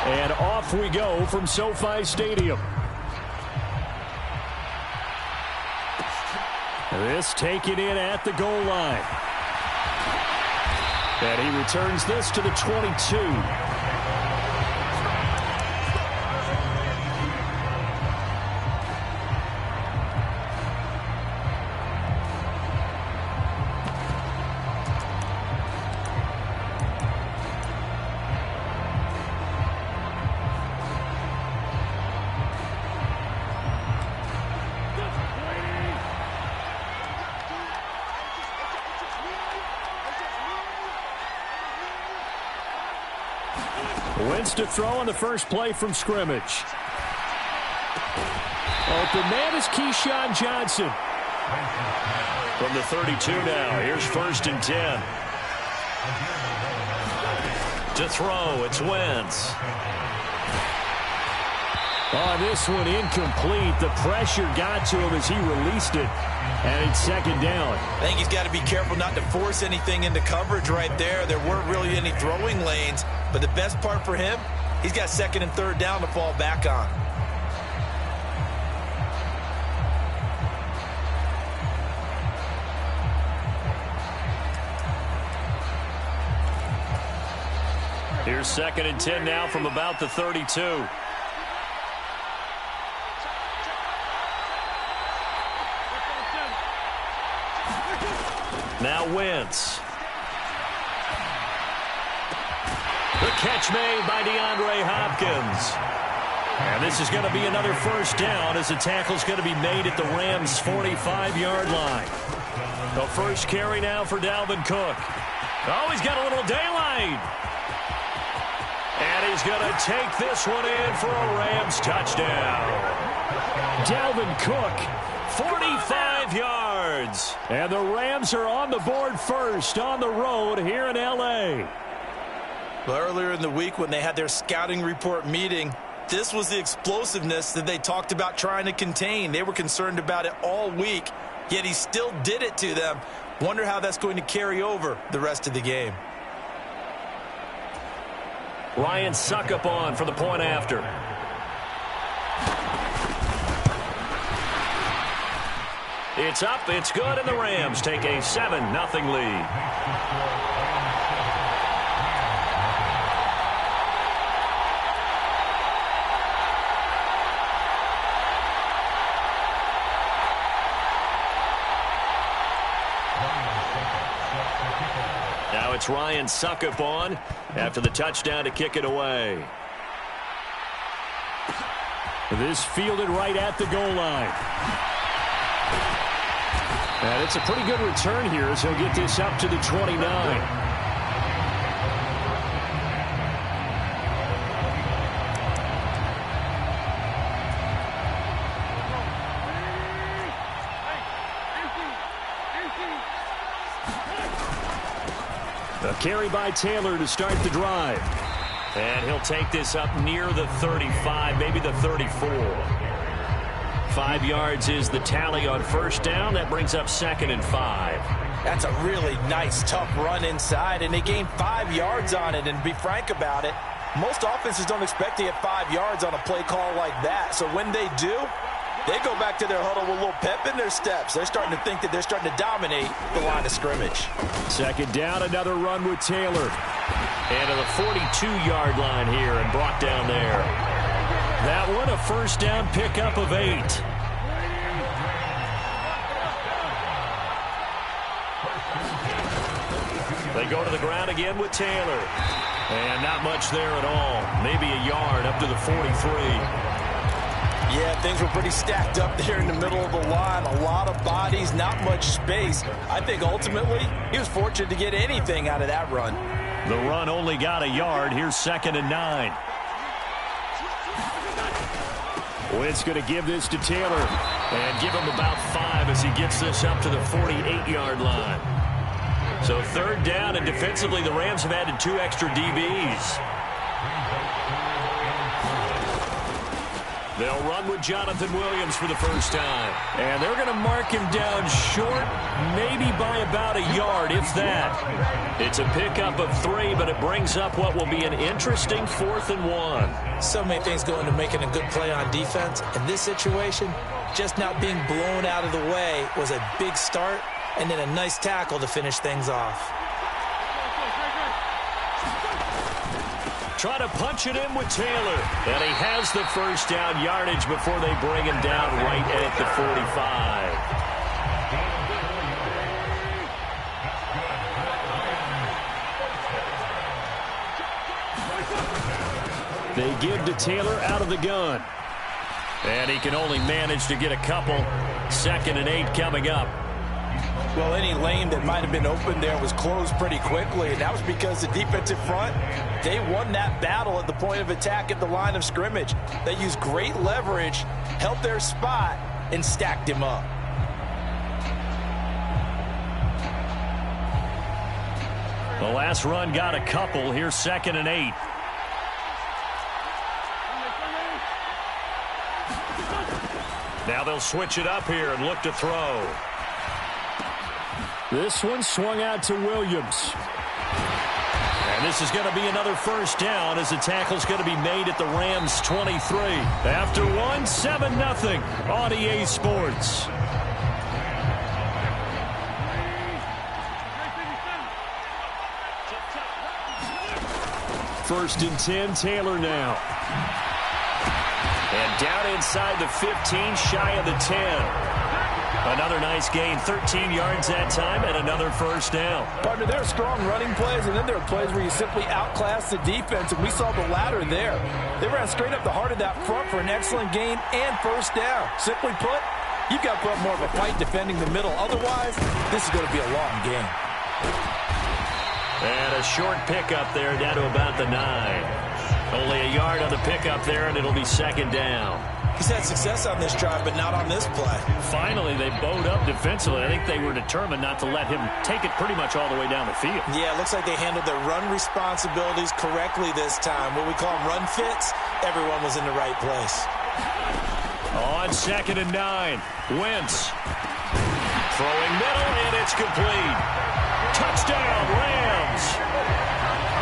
And off we go from SoFi Stadium. This taken in at the goal line. And he returns this to the 22. Wins to throw on the first play from scrimmage. Open man is Keyshawn Johnson. From the 32 now, here's 1st and 10. To throw, it's Wentz. Oh, this one incomplete. The pressure got to him as he released it. And it's 2nd down. I think he's got to be careful not to force anything into coverage right there. There weren't really any throwing lanes. But the best part for him, he's got 2nd and 3rd down to fall back on. Here's 2nd and 10 now from about the 32. Now Wentz. The catch made by DeAndre Hopkins. And this is going to be another 1st down as the tackle's going to be made at the Rams' 45-yard line. The first carry now for Dalvin Cook. Oh, he's got a little daylight. And he's going to take this one in for a Rams touchdown. Dalvin Cook, 45 yards. And the Rams are on the board first on the road here in L.A. Well, earlier in the week when they had their scouting report meeting, this was the explosiveness that they talked about trying to contain. They were concerned about it all week, yet he still did it to them. Wonder how that's going to carry over the rest of the game. Ryan Suckup on for the point after. It's up, it's good, and the Rams take a 7-0 lead. Now it's Ryan Suckup on after the touchdown to kick it away. This fielded right at the goal line. And it's a pretty good return here as he'll get this up to the 29. A carry by Taylor to start the drive. And he'll take this up near the 35, maybe the 34. 5 yards is the tally on 1st down. That brings up 2nd and 5. That's a really nice, tough run inside, and they gained 5 yards on it. And to be frank about it, most offenses don't expect to get 5 yards on a play call like that. So when they do, they go back to their huddle with a little pep in their steps. They're starting to think that they're starting to dominate the line of scrimmage. 2nd down, another run with Taylor. And to the 42-yard line here and brought down there. That one, a 1st down pickup of 8. They go to the ground again with Taylor. And not much there at all. Maybe a yard up to the 43. Yeah, things were pretty stacked up there in the middle of the line. A lot of bodies, not much space. I think ultimately he was fortunate to get anything out of that run. The run only got a yard. Here's 2nd and 9. Wentz going to give this to Taylor and give him about 5 as he gets this up to the 48-yard line. So 3rd down, and defensively the Rams have added 2 extra DBs. They'll run with Jonathan Williams for the first time. And they're going to mark him down short, maybe by about a yard, if that. It's a pickup of 3, but it brings up what will be an interesting 4th and 1. So many things go into making a good play on defense. In this situation, just not being blown out of the way was a big start, and then a nice tackle to finish things off. Try to punch it in with Taylor. And he has the first down yardage before they bring him down right at the 45. They give to Taylor out of the gun. And he can only manage to get a couple. 2nd and 8 coming up. Well, any lane that might have been open there was closed pretty quickly, and that was because the defensive front, they won that battle at the point of attack at the line of scrimmage. They used great leverage, held their spot, and stacked him up. The last run got a couple. Here's 2nd and 8. Now they'll switch it up here and look to throw. This one swung out to Williams. And this is going to be another first down as the tackle's going to be made at the Rams' 23. After 1, 7-0 on EA Sports. First and 10, Taylor now. And down inside the 15, shy of the 10. Another nice gain, 13 yards that time, and another first down. Partner, there are strong running plays, and then there are plays where you simply outclass the defense, and we saw the latter there. They ran straight up the heart of that front for an excellent gain and first down. Simply put, you've got to put up more of a fight defending the middle. Otherwise, this is going to be a long game. And a short pickup there down to about the 9. Only a yard on the pickup there, and it'll be 2nd down. He's had success on this drive, but not on this play. Finally, they bowed up defensively. I think they were determined not to let him take it pretty much all the way down the field. Yeah, it looks like they handled their run responsibilities correctly this time. What we call them run fits, everyone was in the right place. On 2nd and 9, Wentz. Throwing middle, and it's complete. Touchdown, Rams.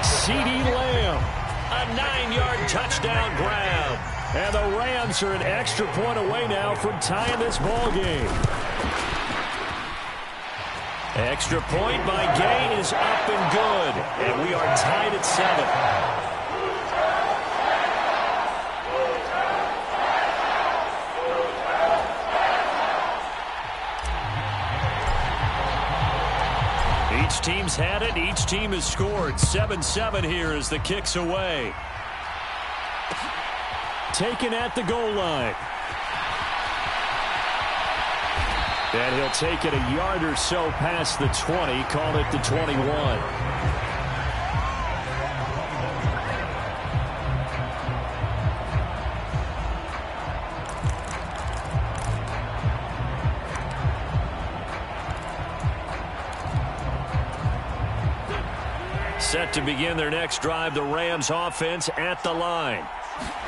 CeeDee Lamb. A 9-yard touchdown grab. And the Rams are an extra point away now from tying this ball game. Extra point by Gay is up and good. And we are tied at 7. Each team's had it. Each team has scored. 7-7 here as the kick's away. Taken at the goal line. And he'll take it a yard or so past the 20. Call it the 21. Set to begin their next drive, the Rams offense at the line.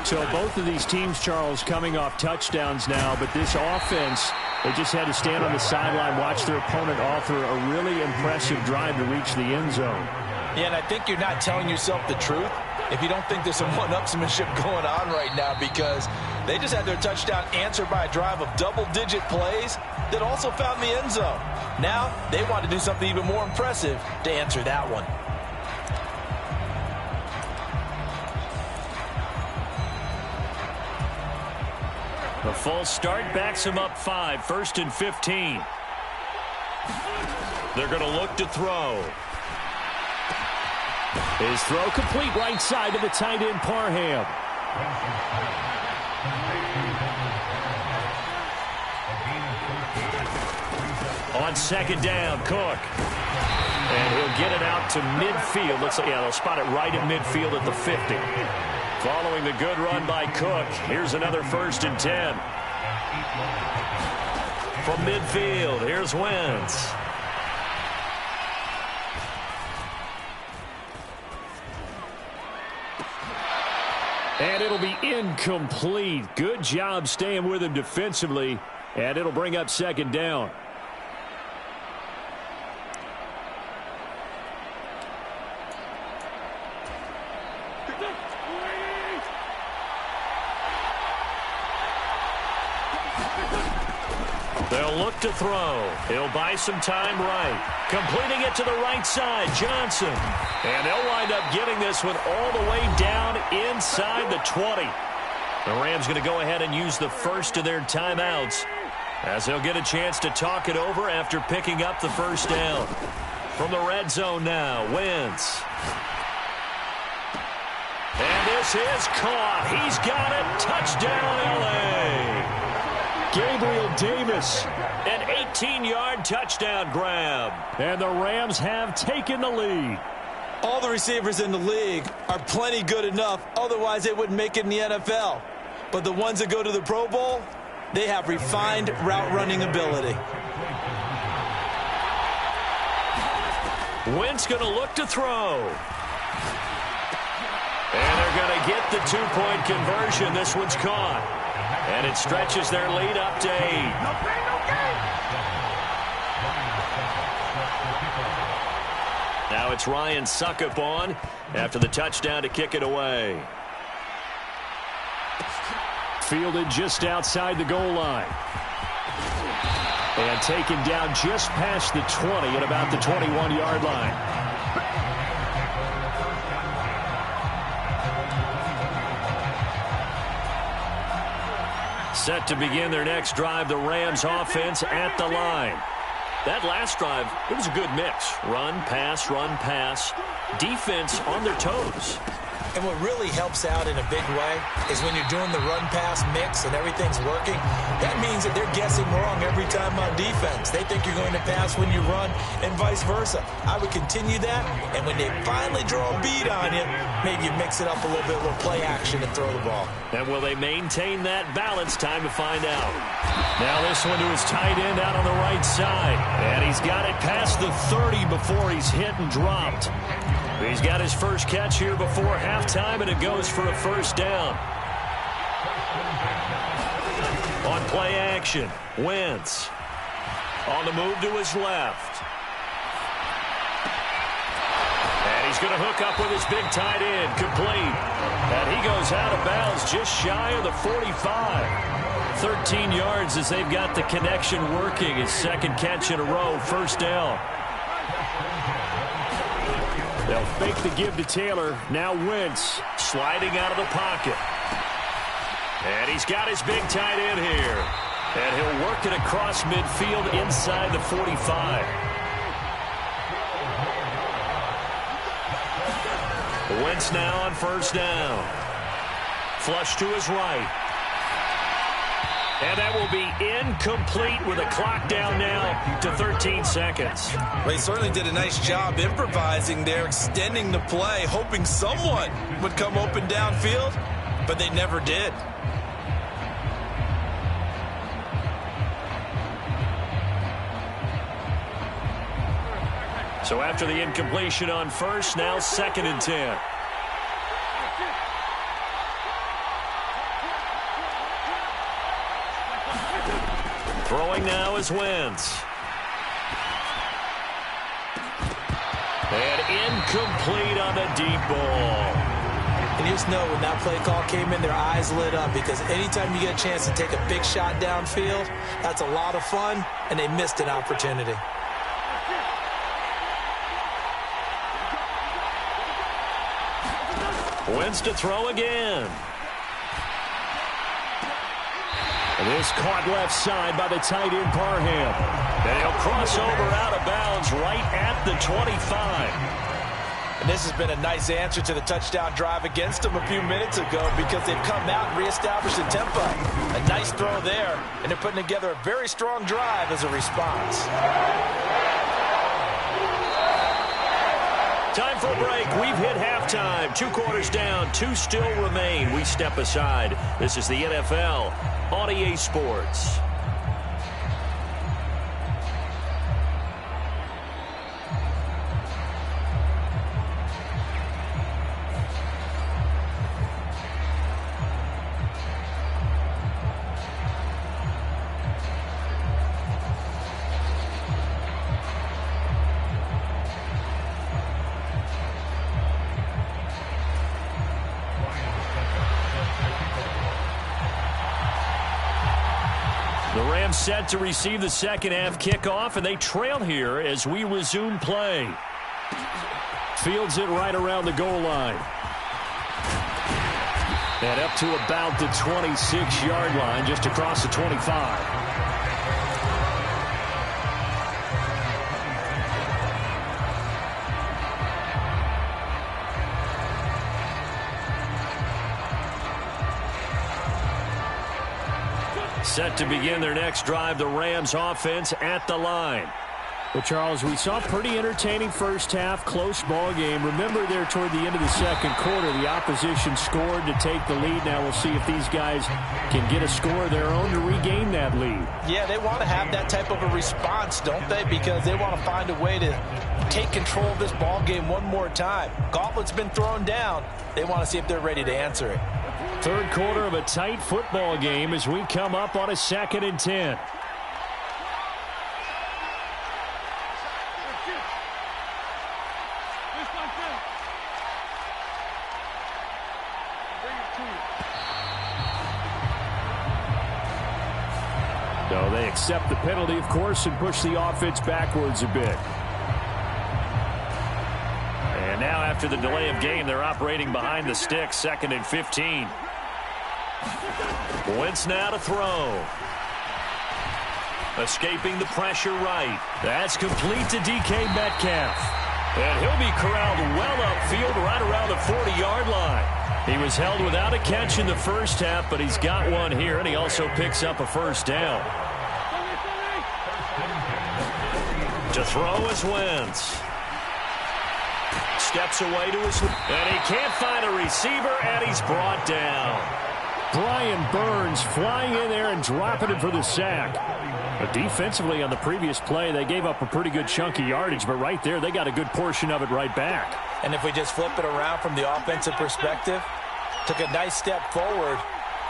So both of these teams, Charles, coming off touchdowns now, but this offense, they just had to stand on the sideline, watch their opponent offer a really impressive drive to reach the end zone. Yeah, and I think you're not telling yourself the truth if you don't think there's some one-upsmanship going on right now, because they just had their touchdown answered by a drive of double-digit plays that also found the end zone. Now they want to do something even more impressive to answer that one. The false start backs him up 5, 1st and 15. They're going to look to throw. His throw complete right side to the tight end Parham. On 2nd down, Cook. And he'll get it out to midfield. They'll spot it right at midfield at the 50. Following the good run by Cook, here's another 1st and 10. From midfield, here's Wentz. And it'll be incomplete. Good job staying with him defensively. And it'll bring up 2nd down. They'll look to throw. He'll buy some time right. Completing it to the right side, Johnson. And they'll wind up getting this one all the way down inside the 20. The Rams going to go ahead and use the first of their timeouts as they'll get a chance to talk it over after picking up the 1st down. From the red zone now, Wentz. And this is caught. He's got it. Touchdown, L.A. Gabriel Davis, an 18-yard touchdown grab. And the Rams have taken the lead. All the receivers in the league are plenty good enough, otherwise they wouldn't make it in the NFL. But the ones that go to the Pro Bowl, they have refined route running ability. Wentz going to look to throw. And they're going to get the 2-point conversion. This one's caught. And it stretches their lead up to 8. Now it's Ryan Suckup on after the touchdown to kick it away. Fielded just outside the goal line. And taken down just past the 20 at about the 21-yard line. Set to begin their next drive, the Rams offense at the line. That last drive, it was a good mix. Run, pass, defense on their toes. And what really helps out in a big way is when you're doing the run-pass mix and everything's working, that means that they're guessing wrong every time on defense. They think you're going to pass when you run and vice versa. I would continue that, and when they finally draw a bead on you, maybe you mix it up a little bit with play action and throw the ball. And will they maintain that balance? Time to find out. Now this one to his tight end out on the right side. And he's got it past the 30 before he's hit and dropped. He's got his first catch here before halftime, and it goes for a 1st down. On play action, Wentz. On the move to his left. And he's going to hook up with his big tight end, complete. And he goes out of bounds just shy of the 45. 13 yards as they've got the connection working. His 2nd catch in a row, 1st down. They'll fake the give to Taylor. Now Wentz sliding out of the pocket. And he's got his big tight end here. And he'll work it across midfield inside the 45. Wentz now on 1st down. Flush to his right. And that will be incomplete with a clock down now to 13 seconds. Well, he certainly did a nice job improvising there, extending the play, hoping someone would come open downfield, but they never did. So after the incompletion on 1st, now 2nd and 10. Throwing now is Wentz. And incomplete on the deep ball. And you just know when that play call came in, their eyes lit up, because anytime you get a chance to take a big shot downfield, that's a lot of fun, and they missed an opportunity. Wentz to throw again. And this caught left side by the tight end Parham. And he'll cross over out of bounds right at the 25. And this has been a nice answer to the touchdown drive against them a few minutes ago, because they've come out and reestablished the tempo. A nice throw there, and they're putting together a very strong drive as a response. Time for a break. We've hit halftime. 2 quarters down. 2 still remain. We step aside. This is the NFL on EA Sports. The Rams set to receive the second half kickoff, and they trail here as we resume play. Fields it right around the goal line. And up to about the 26-yard line, just across the 25. Set to begin their next drive, the Rams offense at the line. Well, Charles, we saw a pretty entertaining first half, close ball game. Remember there toward the end of the second quarter, the opposition scored to take the lead. Now we'll see if these guys can get a score of their own to regain that lead. Yeah, they want to have that type of a response, don't they? Because they want to find a way to take control of this ball game one more time. Gauntlet's been thrown down. They want to see if they're ready to answer it. Third quarter of a tight football game as we come up on a 2nd and 10. No, they accept the penalty, of course, and push the offense backwards a bit. And now after the delay of game, they're operating behind the sticks, 2nd and 15. Wentz now to throw. Escaping the pressure right. That's complete to DK Metcalf. And he'll be corralled well upfield right around the 40-yard line. He was held without a catch in the first half, but he's got one here, and he also picks up a first down. To throw is Wentz. Steps away to his left, and he can't find a receiver, and he's brought down. Brian Burns flying in there and dropping it for the sack. But defensively on the previous play, they gave up a pretty good chunk of yardage, but right there, they got a good portion of it right back. And if we just flip it around from the offensive perspective, took a nice step forward,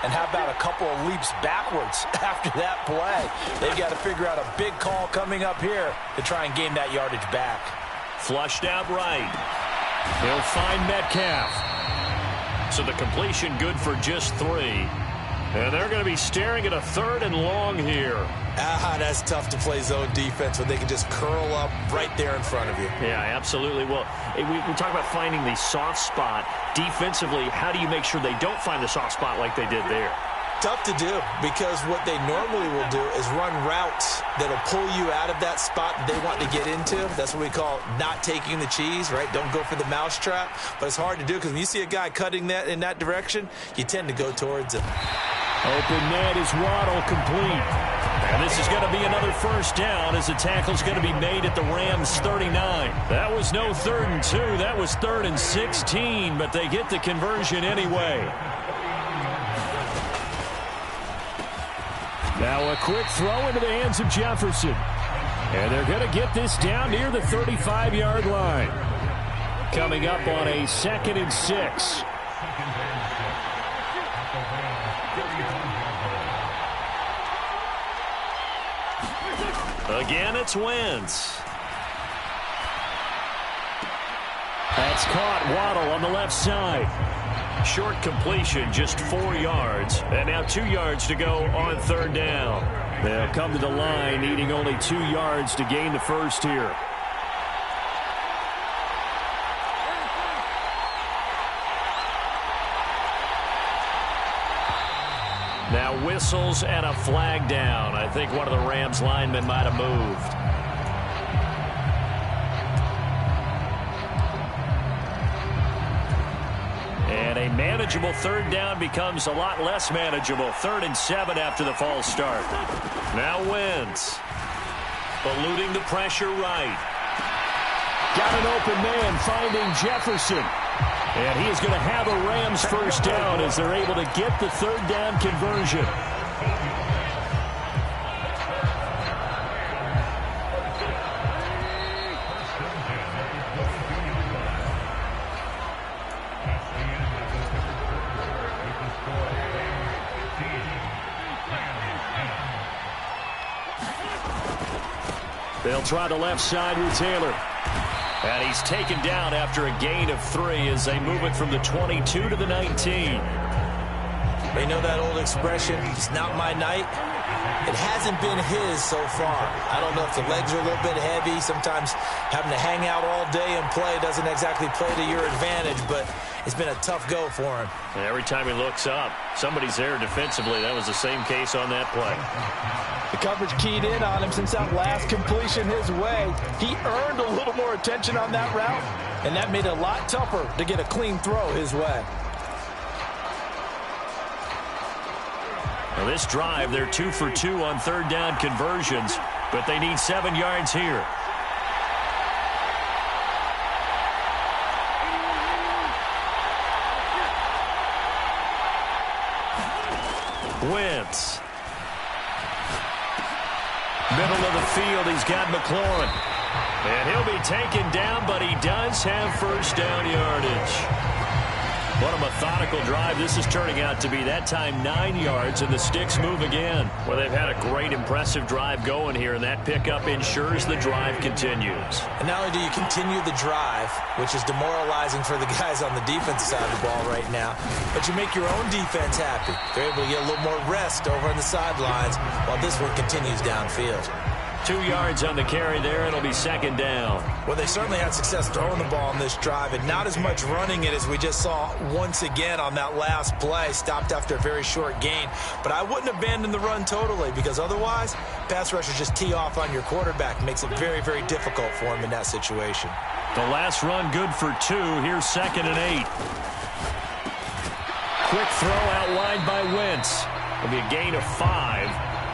and how about a couple of leaps backwards after that play? They've got to figure out a big call coming up here to try and gain that yardage back. Flushed out right. He'll find Metcalf. So the completion good for just 3. And they're going to be staring at a 3rd and long here. That's tough to play zone defense when they can just curl up right there in front of you. Yeah, absolutely. Well, we talk about finding the soft spot. Defensively, how do you make sure they don't find the soft spot like they did there? Tough to do, because what they normally will do is run routes that'll pull you out of that spot that they want to get into. That's what we call not taking the cheese, right? Don't go for the mousetrap. But it's hard to do because when you see a guy cutting that in that direction, you tend to go towards him. Open net is Waddle complete. And this is going to be another first down as the tackle's going to be made at the Rams 39. That was no 3rd and 2. That was 3rd and 16, but they get the conversion anyway. Now a quick throw into the hands of Jefferson. And they're going to get this down near the 35-yard line. Coming up on a 2nd and 6. Again, it's Wentz. That's caught. Waddle on the left side. Short completion, just 4 yards. And now 2 yards to go on 3rd down. They'll come to the line, needing only 2 yards to gain the first here. Now whistles and a flag down. I think one of the Rams linemen might have moved. And a manageable 3rd down becomes a lot less manageable. 3rd and 7 after the false start. Now Wentz. Eluding the pressure right. Got an open man finding Jefferson. And he is going to have a Rams first down as they're able to get the third down conversion. They'll try the left side with Taylor. And he's taken down after a gain of 3 as they move it from the 22 to the 19. They know that old expression, it's not my night. It hasn't been his so far. I don't know if the legs are a little bit heavy. Sometimes having to hang out all day and play doesn't exactly play to your advantage, but it's been a tough go for him. And every time he looks up, somebody's there defensively. That was the same case on that play. The coverage keyed in on him since that last completion his way. He earned a little more attention on that route, and that made it a lot tougher to get a clean throw his way. Now this drive, they're 2 for 2 on third down conversions, but they need 7 yards here. Wentz. Middle of the field, he's got McLaurin. And he'll be taken down, but he does have first down yardage. What a methodical drive this is turning out to be. That time 9 yards, and the sticks move again. Well, they've had a great, impressive drive going here, and that pickup ensures the drive continues. And not only do you continue the drive, which is demoralizing for the guys on the defensive side of the ball right now, but you make your own defense happy. They're able to get a little more rest over on the sidelines while this one continues downfield. 2 yards on the carry there. It'll be second down. Well, they certainly had success throwing the ball on this drive and not as much running it as we just saw once again on that last play. Stopped after a very short gain. But I wouldn't abandon the run totally because otherwise, pass rushers just tee off on your quarterback. Makes it very, very difficult for him in that situation. The last run good for 2. Here's 2nd and 8. Quick throw out wide by Wentz. It'll be a gain of 5.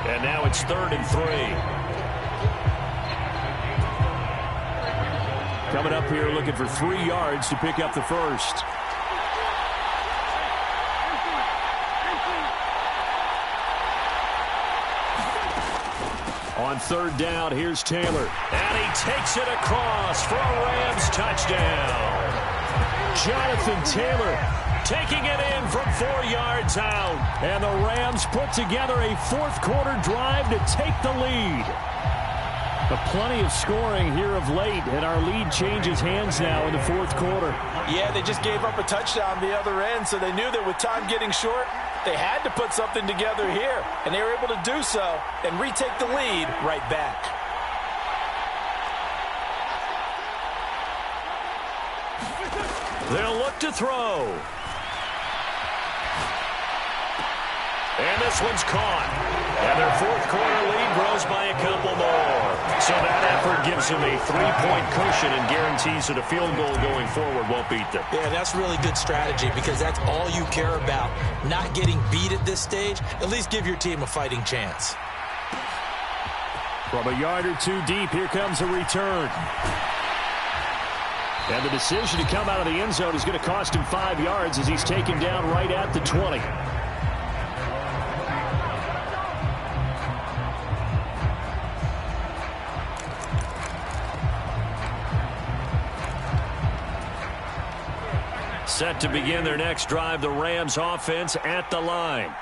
And now it's 3rd and 3. Coming up here looking for 3 yards to pick up the first. On third down, here's Taylor. And he takes it across for a Rams touchdown. Jonathan Taylor taking it in from 4 yards out. And the Rams put together a fourth quarter drive to take the lead. But plenty of scoring here of late, and our lead changes hands now in the fourth quarter. Yeah, they just gave up a touchdown the other end, so they knew that with time getting short, they had to put something together here, and they were able to do so and retake the lead right back. They'll look to throw. And this one's caught. And their fourth quarter lead grows by a couple more. So that effort gives them a 3-point cushion and guarantees that a field goal going forward won't beat them. Yeah, that's really good strategy because that's all you care about. Not getting beat at this stage, at least give your team a fighting chance. From a yard or 2 deep, here comes a return. And the decision to come out of the end zone is going to cost him 5 yards as he's taken down right at the 20. Set to begin their next drive, the Rams offense at the line.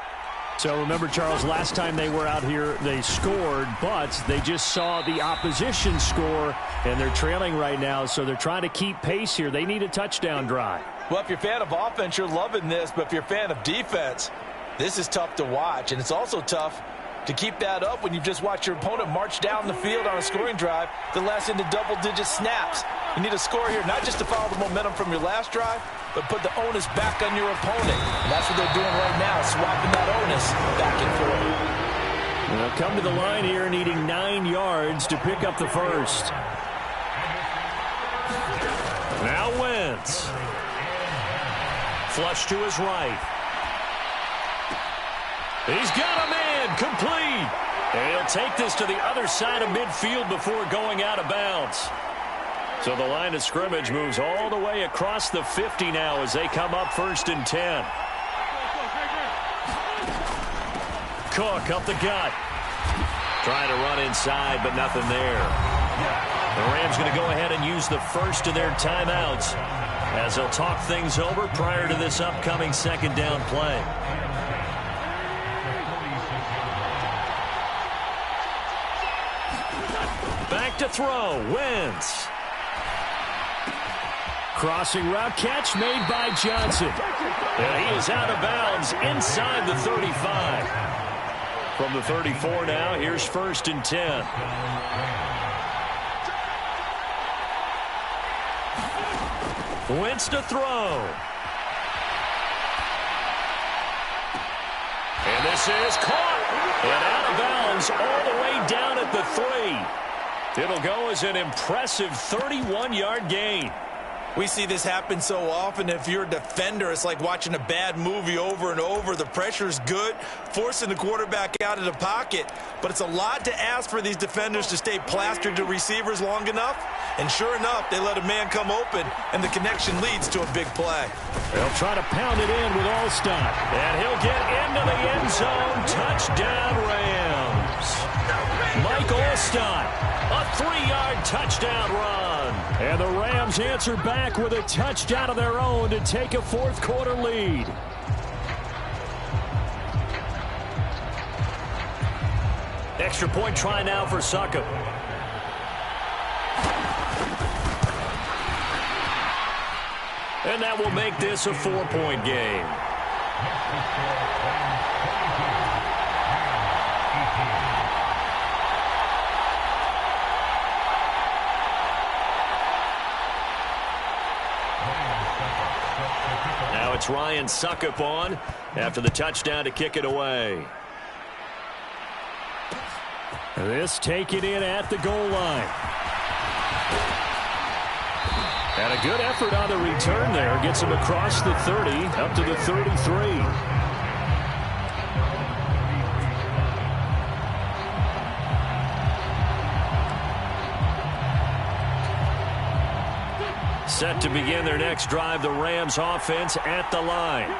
So remember, Charles, last time they were out here, they scored, but they just saw the opposition score, and they're trailing right now, so they're trying to keep pace here. They need a touchdown drive. Well, if you're a fan of offense, you're loving this, but if you're a fan of defense, this is tough to watch, and it's also tough to keep that up when you've just watched your opponent march down the field on a scoring drive that lasts into double-digit snaps. You need a score here, not just to follow the momentum from your last drive, but put the onus back on your opponent. And that's what they're doing right now, swapping that onus back and forth. They'll come to the line here needing 9 yards to pick up the first. Now Wentz. Flush to his right. He's got a man, complete. And he'll take this to the other side of midfield before going out of bounds. So the line of scrimmage moves all the way across the 50 now as they come up 1st and 10. Cook up the gut. Trying to run inside, but nothing there. The Rams going to go ahead and use the first of their timeouts as they'll talk things over prior to this upcoming 2nd down play. Back to throw. Wentz. Crossing route catch made by Johnson. And he is out of bounds inside the 35. From the 34 now, here's 1st and 10. Wentz to throw. And this is caught. And out of bounds all the way down at the 3. It'll go as an impressive 31-yard gain. We see this happen so often. If you're a defender, it's like watching a bad movie over and over. The pressure's good, forcing the quarterback out of the pocket. But it's a lot to ask for these defenders to stay plastered to receivers long enough. And sure enough, they let a man come open, and the connection leads to a big play. They'll try to pound it in with Allstott. And he'll get into the end zone. Touchdown, Rams. Mike Allstott, a 3-yard touchdown run. And the Rams answer back with a touchdown of their own to take a 4th quarter lead. Extra point try now for Succop. And that will make this a 4-point game. Now it's Ryan Succop on after the touchdown to kick it away. This taken in at the goal line. And a good effort on the return there. Gets him across the 30 up to the 33. Set to begin their next drive, the Rams offense at the line.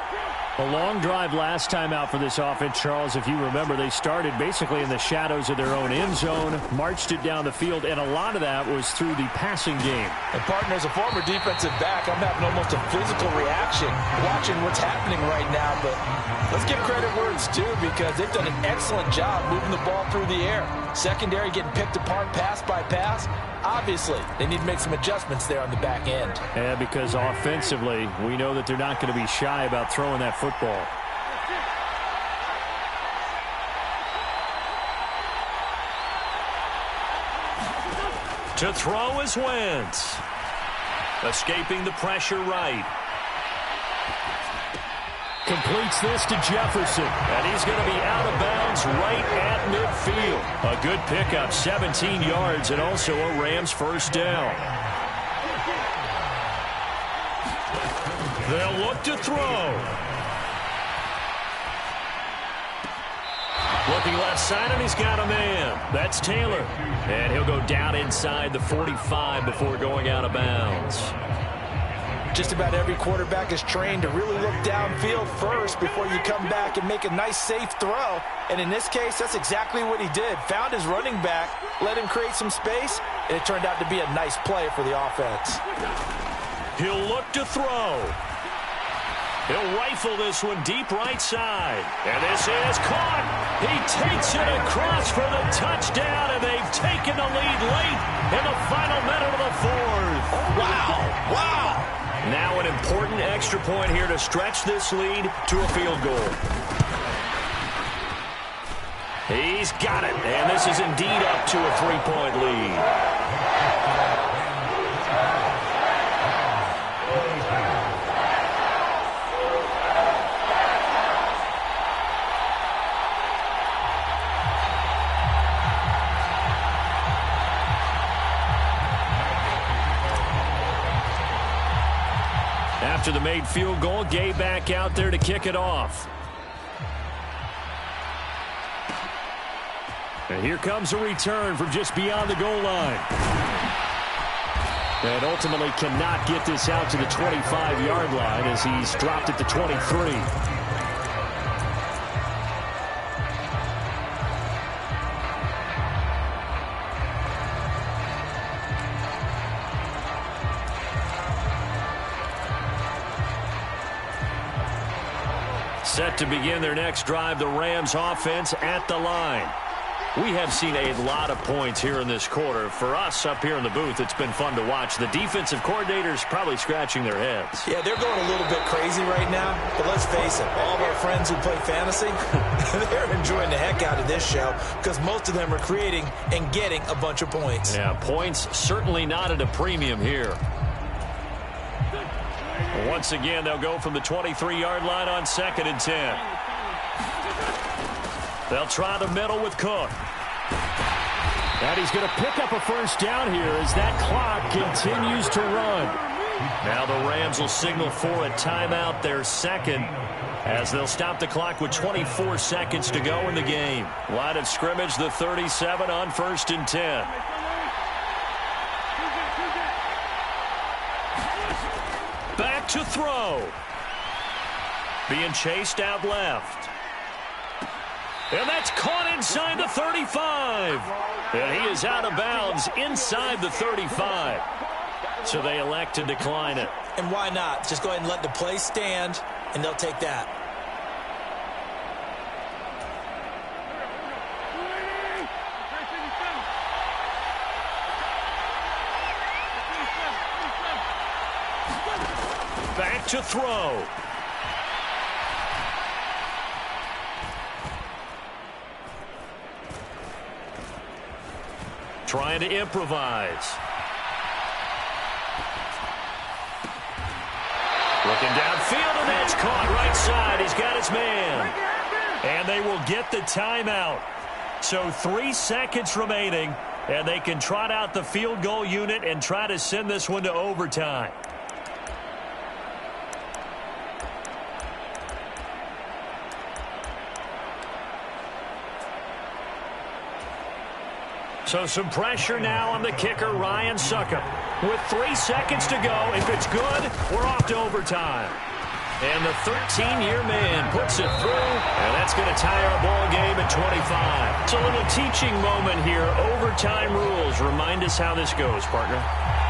A long drive last time out for this offense, Charles. If you remember, they started basically in the shadows of their own end zone, marched it down the field, and a lot of that was through the passing game. And partner, as a former defensive back, I'm having almost a physical reaction watching what's happening right now. But let's give credit where it's due, because they've done an excellent job moving the ball through the air. Secondary getting picked apart pass by pass. Obviously, they need to make some adjustments there on the back end. Yeah, because offensively, we know that they're not going to be shy about throwing that football. To throw is Wentz. Escaping the pressure right. Completes this to Jefferson. And he's going to be out of bounds right at midfield. A good pickup, 17 yards, and also a Rams first down. They'll look to throw. Looking left side, and he's got a man. That's Taylor. And he'll go down inside the 45 before going out of bounds. Just about every quarterback is trained to really look downfield first before you come back and make a nice, safe throw. And in this case, that's exactly what he did. Found his running back, let him create some space, and it turned out to be a nice play for the offense. He'll look to throw. He'll rifle this one deep right side. And this is caught. He takes it across for the touchdown, and they've taken the lead late in the final minute of the 4th. Wow! Wow! Now an important extra point here to stretch this lead to a field goal. He's got it, and this is indeed up to a 3-point lead. After the made field goal, Gay back out there to kick it off. And here comes a return from just beyond the goal line. And ultimately cannot get this out to the 25-yard line as he's dropped at the 23. Set to begin their next drive, the Rams offense at the line. We have seen a lot of points here in this quarter. For us up here in the booth, it's been fun to watch. The defensive coordinators probably scratching their heads. Yeah, they're going a little bit crazy right now. But let's face it, all of our friends who play fantasy, they're enjoying the heck out of this show because most of them are creating and getting a bunch of points. Yeah, points certainly not at a premium here. Once again, they'll go from the 23-yard line on 2nd and 10. They'll try the middle with Cook. And he's going to pick up a first down here as that clock continues to run. Now the Rams will signal for a timeout, their second, as they'll stop the clock with 24 seconds to go in the game. Line of scrimmage, the 37 on 1st and 10. Back to throw. Being chased out left. And that's caught inside the 35. And he is out of bounds inside the 35. So they elect to decline it. And why not? Just go ahead and let the play stand, and they'll take that. Back to throw. Trying to improvise. Looking downfield, and that's caught right side. He's got his man. And they will get the timeout. So 3 seconds remaining, and they can trot out the field goal unit and try to send this one to overtime. So some pressure now on the kicker, Ryan Succop. With 3 seconds to go, if it's good, we're off to overtime. And the 13-year man puts it through, and that's going to tie our ball game at 25. It's a little teaching moment here. Overtime rules. Remind us how this goes, partner.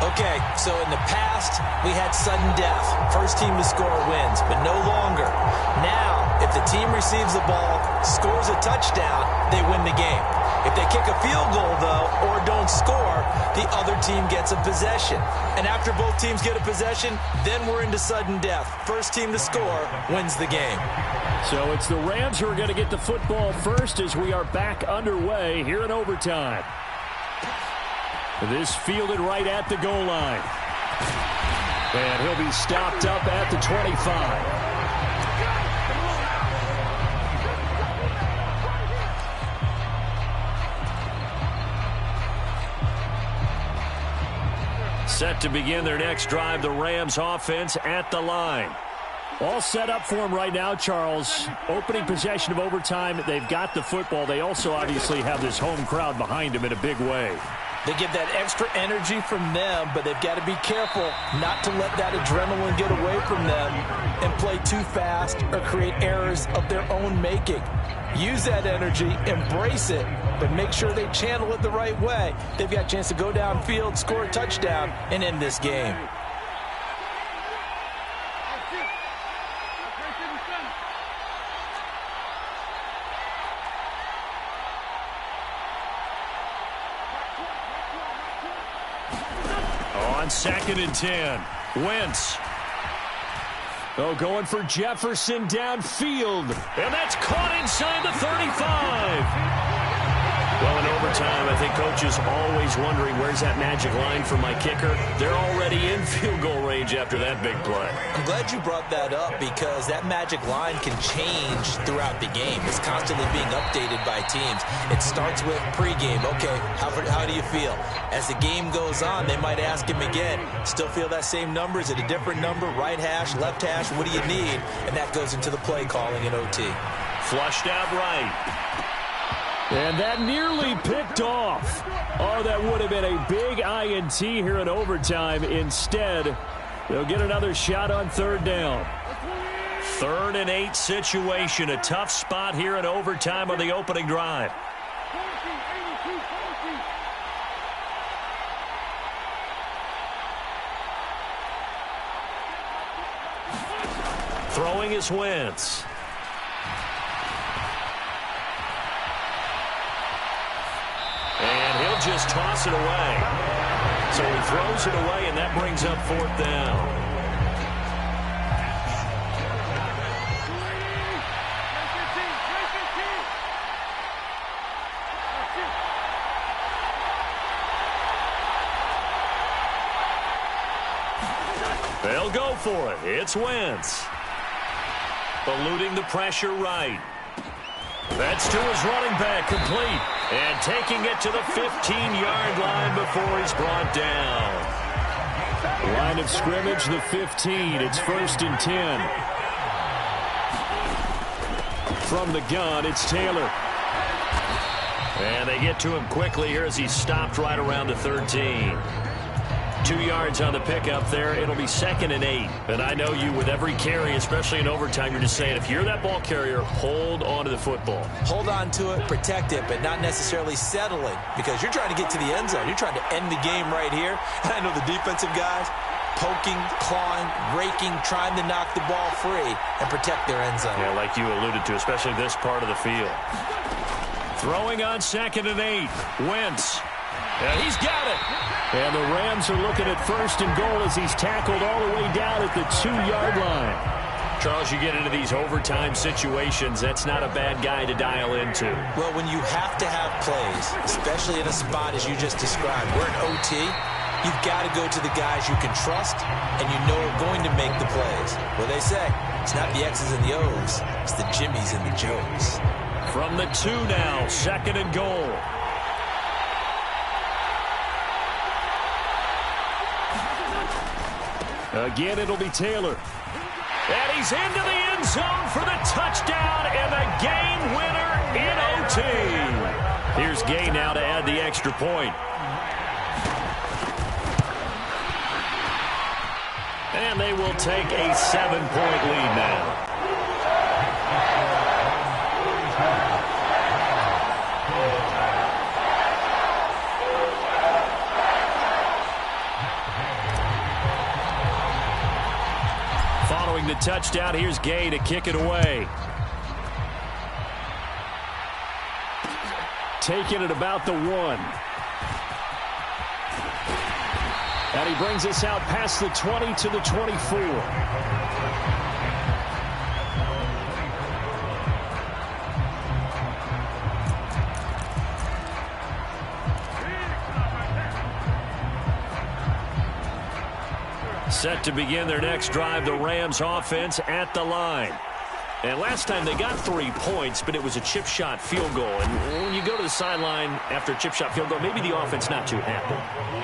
Okay, so in the past, we had sudden death. First team to score wins, but no longer. Now, if the team receives the ball, scores a touchdown, they win the game. If they kick a field goal, though, or don't score, the other team gets a possession. And after both teams get a possession, then we're into sudden death. First team to score wins the game. So it's the Rams who are going to get the football first as we are back underway here in overtime. This fielded right at the goal line. And he'll be stopped up at the 25. Set to begin their next drive, the Rams offense at the line. All set up for them right now, Charles. Opening possession of overtime. They've got the football. They also obviously have this home crowd behind them in a big way. They get that extra energy from them, but they've got to be careful not to let that adrenaline get away from them and play too fast or create errors of their own making. Use that energy, embrace it, but make sure they channel it the right way. They've got a chance to go downfield, score a touchdown, and end this game. On 2nd and 10, Wentz. Oh, going for Jefferson downfield. And that's caught inside the 35. Well, in overtime, I think Coach is always wondering where's that magic line for my kicker. They're already in field goal range after that big play. I'm glad you brought that up because that magic line can change throughout the game. It's constantly being updated by teams. It starts with pregame. Okay, how do you feel? As the game goes on, they might ask him again, still feel that same number? Is it a different number? Right hash, left hash, what do you need? And that goes into the play calling in OT. Flushed out right. And that nearly picked off. Oh, that would have been a big INT here in overtime. Instead, they'll get another shot on third down. 3rd and 8 situation. A tough spot here in overtime on the opening drive. Throwing is Wentz. And he'll just toss it away. So he throws it away, and that brings up 4th down. They'll go for it. It's Wentz. Eluding the pressure right. That's to his running back, complete. And taking it to the 15-yard line before he's brought down. Line of scrimmage, the 15. It's 1st and 10. From the gun, it's Taylor. And they get to him quickly here as he's stopped right around the 13. 2 yards on the pickup there. It'll be 2nd and 8. And I know you, with every carry, especially in overtime, you're just saying, if you're that ball carrier, hold on to the football. Hold on to it, protect it, but not necessarily settling, because you're trying to get to the end zone. You're trying to end the game right here. And I know the defensive guys poking, clawing, raking, trying to knock the ball free and protect their end zone. Yeah, like you alluded to, especially this part of the field. Throwing on 2nd and 8. Wentz. And he's got it. And the Rams are looking at 1st and goal as he's tackled all the way down at the 2-yard line. Charles, you get into these overtime situations, that's not a bad guy to dial into. Well, when you have to have plays, especially in a spot as you just described, we're in OT, you've got to go to the guys you can trust and you know are going to make the plays. Well, they say, it's not the X's and the O's, it's the Jimmies and the Joes. From the 2 now, 2nd and goal. Again, it'll be Taylor. And he's into the end zone for the touchdown and the game winner in OT. Here's Gay now to add the extra point. And they will take a 7-point lead now. Following the touchdown, here's Gay to kick it away. Taking it about the 1. And he brings us out past the 20 to the 24. Set to begin their next drive, the Rams offense at the line. And last time they got 3 points, but it was a chip shot field goal. And when you go to the sideline after a chip shot field goal, maybe the offense not too happy.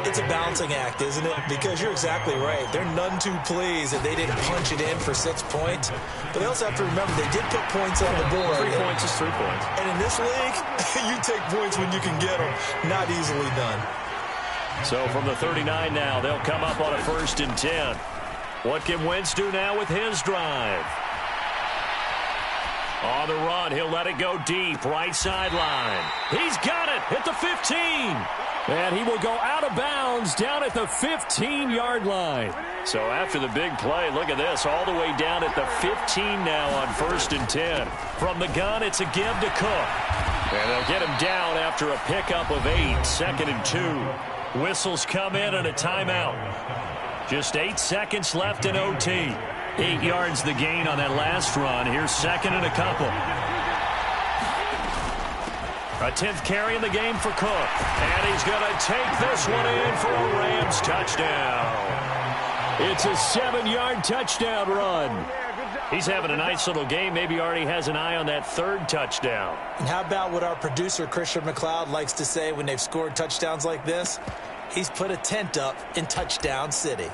It's a balancing act, isn't it? Because you're exactly right. They're none too pleased that they didn't punch it in for 6 points. But they also have to remember they did put points on the board. 3 points is 3 points. And in this league, you take points when you can get them. Not easily done. So from the 39 now, they'll come up on a 1st and 10. What can Wentz do now with his drive? On the run, he'll let it go deep, right sideline. He's got it at the 15. And he will go out of bounds down at the 15-yard line. So after the big play, look at this, all the way down at the 15 now on 1st and 10. From the gun, it's a give to Cook. And they'll get him down after a pickup of 8, 2nd and 2. Whistles come in and a timeout. Just 8 seconds left in OT. 8 yards the gain on that last run. Here's 2nd and a couple. A 10th carry in the game for Cook. And he's going to take this one in for a Rams touchdown. It's a 7-yard touchdown run. He's having a nice little game. Maybe already has an eye on that 3rd touchdown. And how about what our producer, Christian McLeod, likes to say when they've scored touchdowns like this? He's put a tent up in Touchdown City.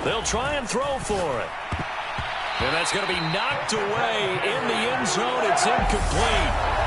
They'll try and throw for it. And that's going to be knocked away in the end zone. It's incomplete.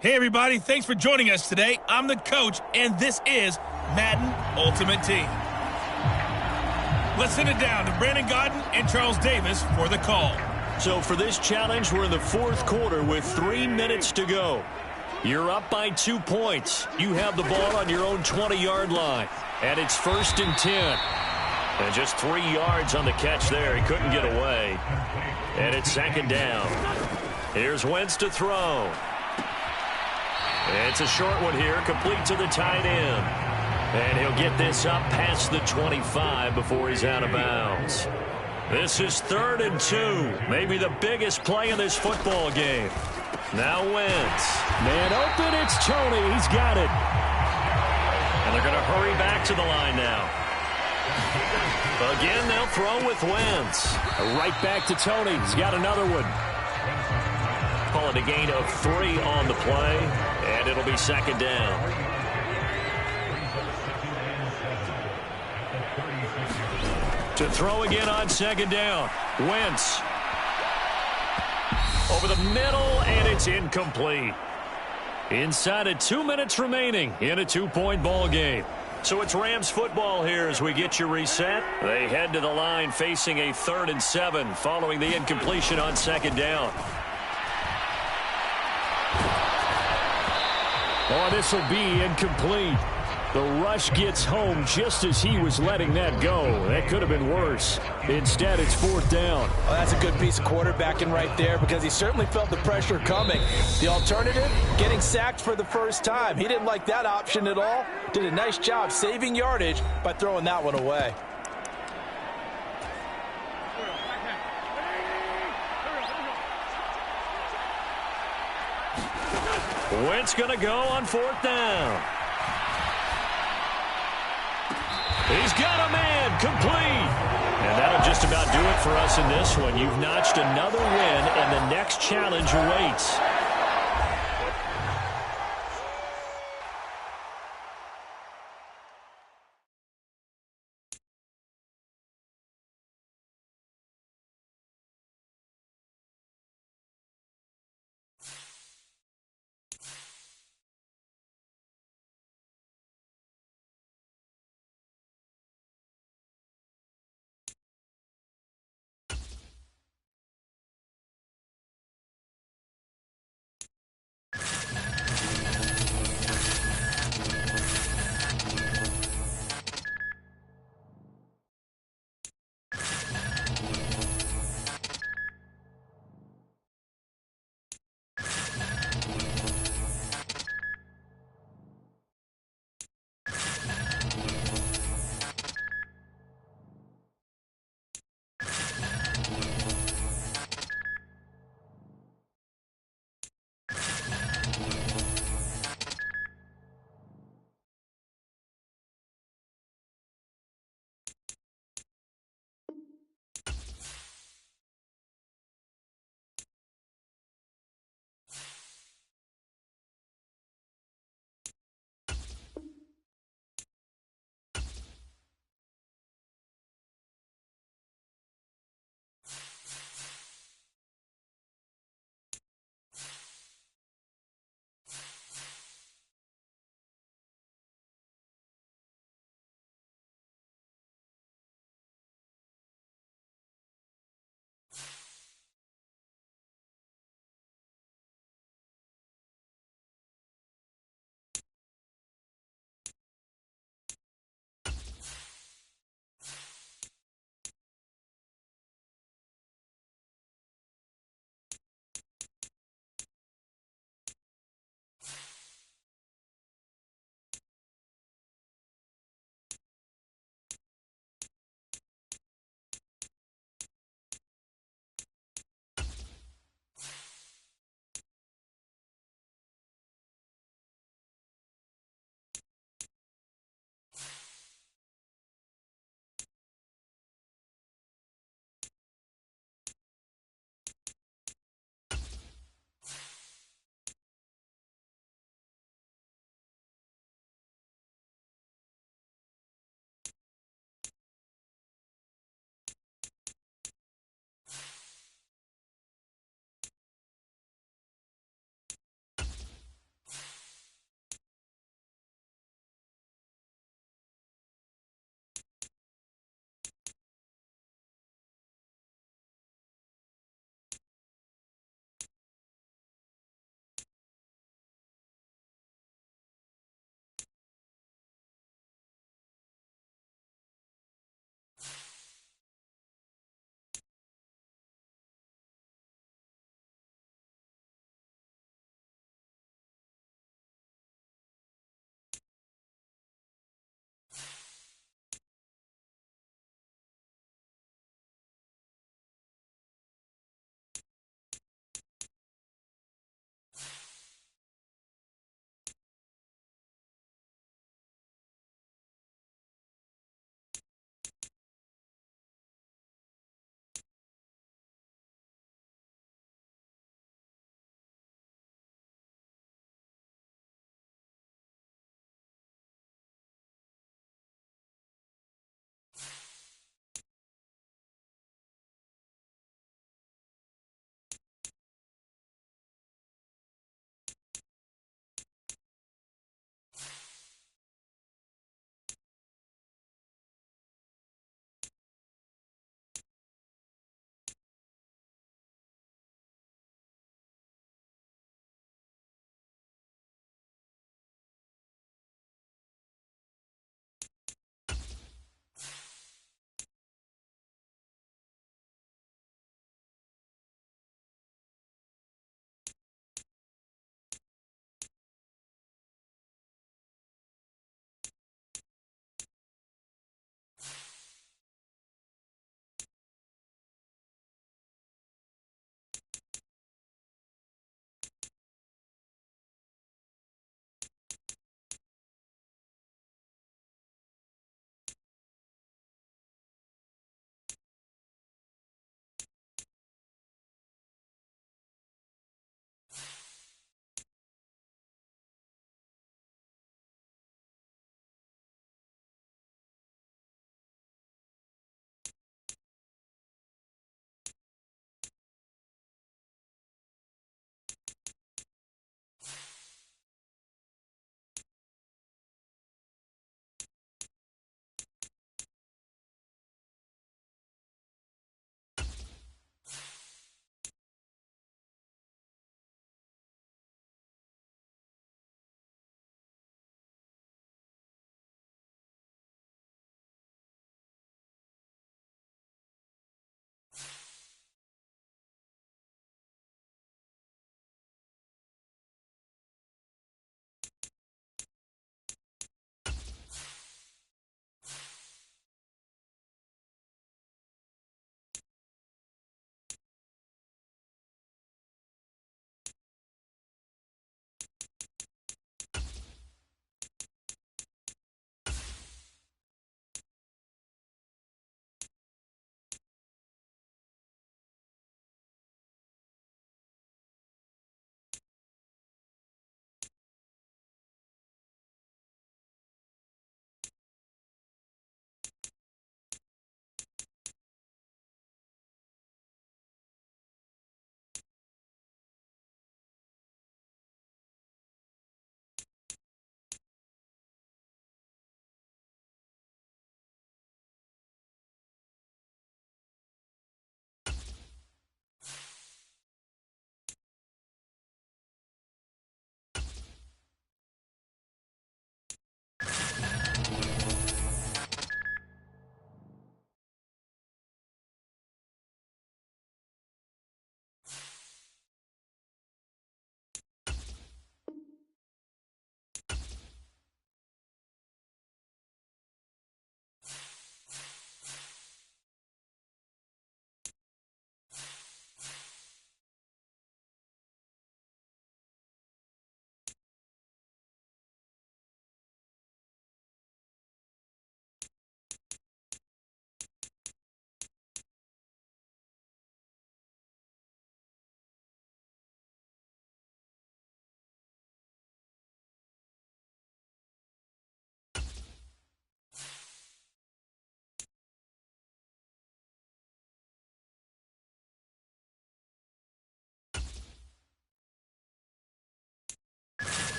Hey everybody, thanks for joining us today. I'm the coach, and this is Madden Ultimate Team. Let's send it down to Brandon Godden and Charles Davis for the call. So for this challenge, we're in the fourth quarter with 3 minutes to go. You're up by 2 points. You have the ball on your own 20-yard line, and it's 1st and 10. And just 3 yards on the catch there. He couldn't get away. And it's 2nd down. Here's Wentz to throw. It's a short one here, complete to the tight end. And he'll get this up past the 25 before he's out of bounds. This is 3rd and 2, maybe the biggest play in this football game. Now Wentz. Man open, it's Tony. He's got it. And they're going to hurry back to the line now. Again, they'll throw with Wentz. Right back to Tony. He's got another one. Call it a gain of 3 on the play, and it'll be 2nd down. To throw again on 2nd down. Wentz. Over the middle, and it's incomplete. Inside of 2 minutes remaining in a 2-point ball game. So it's Rams football here as we get you reset. They head to the line facing a 3rd and 7 following the incompletion on 2nd down. Oh, this will be incomplete. The rush gets home just as he was letting that go. That could have been worse. Instead, it's 4th down. Well, that's a good piece of quarterbacking right there because he certainly felt the pressure coming. The alternative, getting sacked for the first time. He didn't like that option at all. Did a nice job saving yardage by throwing that one away. Wentz going to go on 4th down. He's got a man, complete. And that'll just about do it for us in this one. You've notched another win, and the next challenge awaits.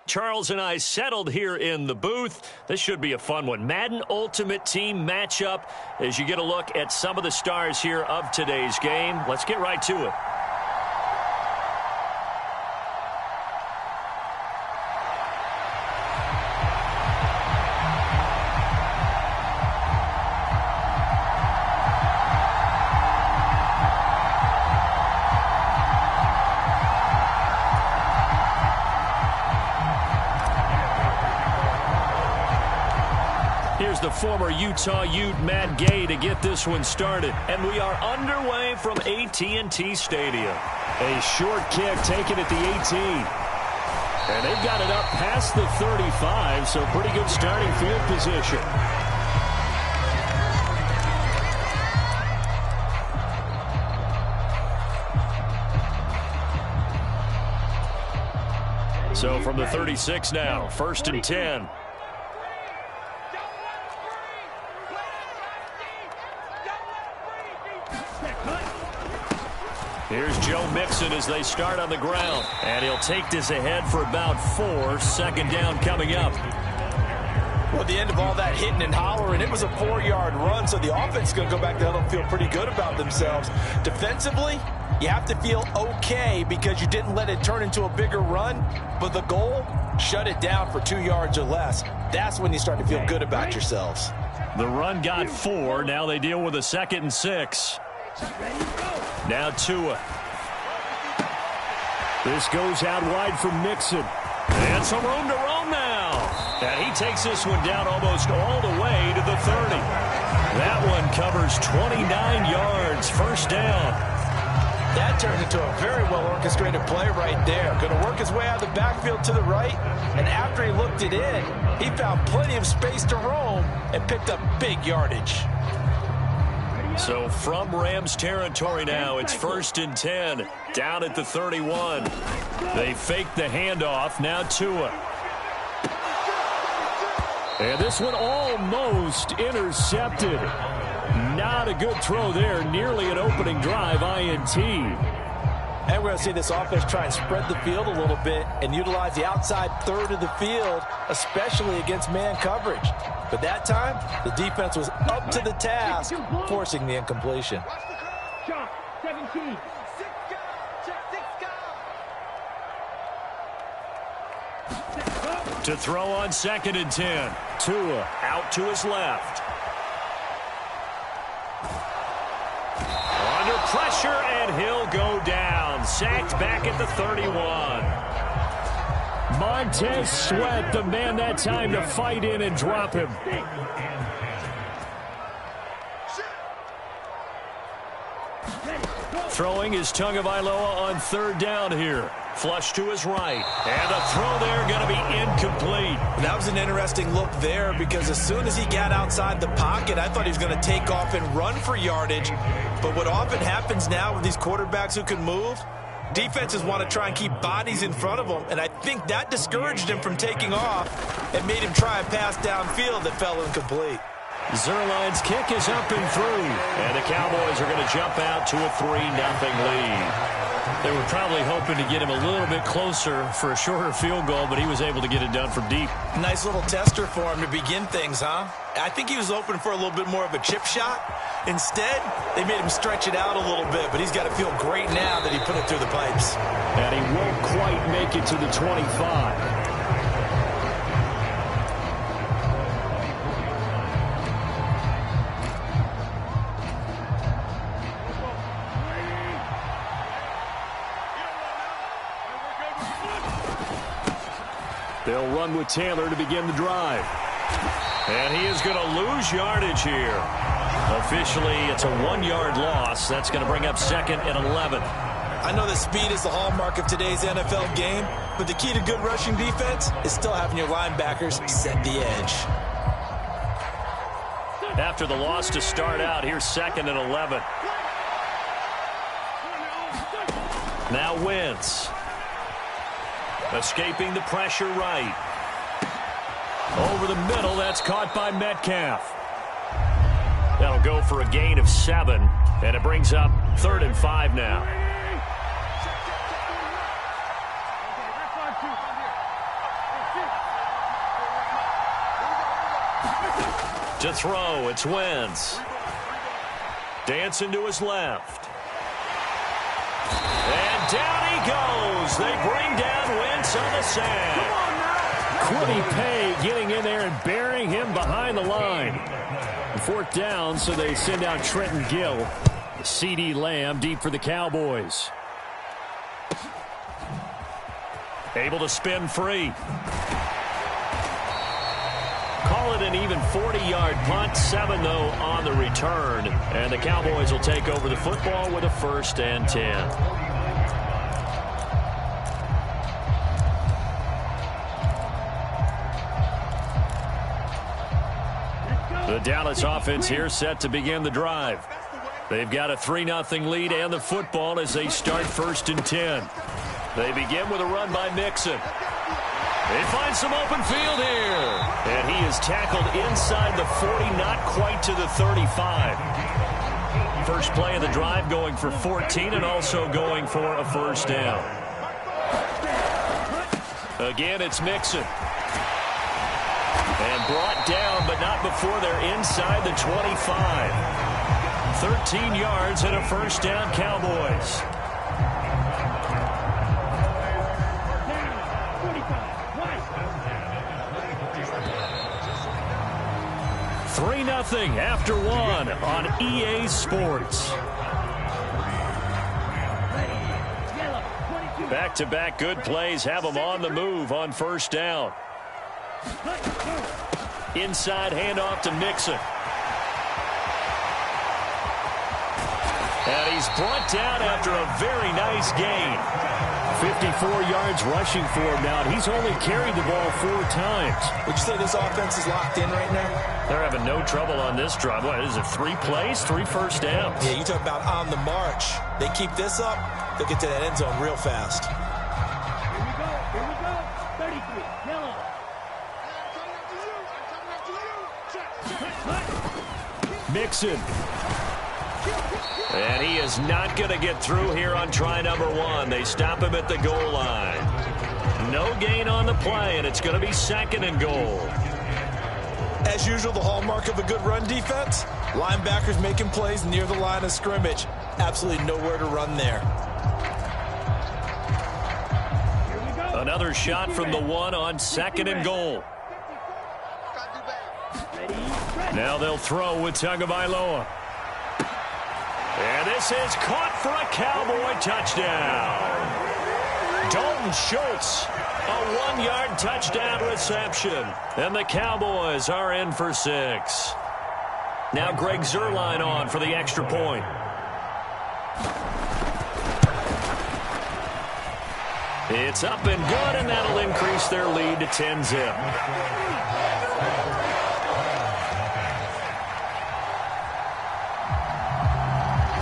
Charles and I settled here in the booth. This should be a fun one. Madden Ultimate Team matchup as you get a look at some of the stars here of today's game. Let's get right to it. Here's the former Utah Ute, Matt Gay, to get this one started. And we are underway from AT&T Stadium. A short kick taken at the 18. And they've got it up past the 35, so pretty good starting field position. So from the 36 now, 1st and 10. Here's Joe Mixon as they start on the ground. And he'll take this ahead for about 4. 2nd down coming up. Well, at the end of all that hitting and hollering, it was a 4-yard run, so the offense is going to go back there and feel pretty good about themselves. Defensively, you have to feel okay because you didn't let it turn into a bigger run. But the goal, shut it down for 2 yards or less. That's when you start to feel good about yourselves. The run got 4. Now they deal with a 2nd and 6. Now Tua. This goes out wide for Mixon. And some room to roam now. And he takes this one down almost all the way to the 30. That one covers 29 yards. 1st down. That turned into a very well-orchestrated play right there. Going to work his way out of the backfield to the right. And after he looked it in, he found plenty of space to roam and picked up big yardage. So from Rams territory now, it's 1st and 10, down at the 31. They fake the handoff, now Tua. And this one almost intercepted. Not a good throw there, nearly an opening drive, INT. And we're going to see this offense try and spread the field a little bit and utilize the outside third of the field, especially against man coverage. But that time, the defense was up to the task, forcing the incompletion. To throw on 2nd and 10. Tua out to his left. Under pressure, and he'll go down. Sacked back at the 31. Montez Sweat, the man that time to fight in and drop him. Throwing is Tagovailoa on 3rd down here. Flush to his right. And a throw there going to be incomplete. That was an interesting look there because as soon as he got outside the pocket, I thought he was going to take off and run for yardage. But what often happens now with these quarterbacks who can move, defenses want to try and keep bodies in front of them, and I think that discouraged him from taking off and made him try a pass downfield that fell incomplete. Zerline's kick is up and through, and the Cowboys are going to jump out to a 3-0 lead. They were probably hoping to get him a little bit closer for a shorter field goal, but he was able to get it done from deep. Nice little tester for him to begin things, huh? I think he was open for a little bit more of a chip shot. Instead, they made him stretch it out a little bit, but he's got to feel great now that he put it through the pipes. And he won't quite make it to the 25. They'll run with Taylor to begin the drive. And he is going to lose yardage here. Officially, it's a 1-yard loss. That's going to bring up 2nd and 11. I know that speed is the hallmark of today's NFL game, but the key to good rushing defense is still having your linebackers set the edge. After the loss to start out, here's 2nd and 11. Now Wentz. Escaping the pressure right. Over the middle, that's caught by Metcalf. That'll go for a gain of 7, and it brings up 3rd and 5 now. To throw, it's Wentz. Dancing to his left. And down he goes. They bring down Wentz on the sack. Quiddy Pay getting in there and burying him behind the line. 4th down, so they send out Trenton Gill. CeeDee Lamb deep for the Cowboys. Able to spin free. Call it an even 40-yard punt. 7, though, on the return. And the Cowboys will take over the football with a 1st and 10. The Dallas offense here set to begin the drive. They've got a 3-0 lead and the football as they start 1st and 10. They begin with a run by Mixon. They find some open field here. And he is tackled inside the 40, not quite to the 35. First play of the drive going for 14 and also going for a 1st down. Again, it's Mixon. And brought down, but not before they're inside the 25. 13 yards and a 1st down, Cowboys. 3-0 after 1 on EA Sports. Back-to-back good plays have them on the move on 1st down. Inside handoff to Mixon. And he's brought down after a very nice gain. 54 yards rushing for him now. He's only carried the ball 4 times. Would you say this offense is locked in right now? They're having no trouble on this drive. What is it, 3 plays, 3 1st downs? Yeah, you talk about on the march. They keep this up, they'll get to that end zone real fast. Here we go. 33, yellow. Mixon. And he is not going to get through here on try number 1. They stop him at the goal line. No gain on the play, and it's going to be 2nd and goal. As usual, the hallmark of a good run defense, linebackers making plays near the line of scrimmage. Absolutely nowhere to run there. Another shot from the 1 on 2nd and goal. Now they'll throw with Tagovailoa. And this is caught for a Cowboy touchdown. Dalton Schultz, a 1-yard touchdown reception. And the Cowboys are in for 6. Now Greg Zuerlein on for the extra point. It's up and good, and that'll increase their lead to 10-zip.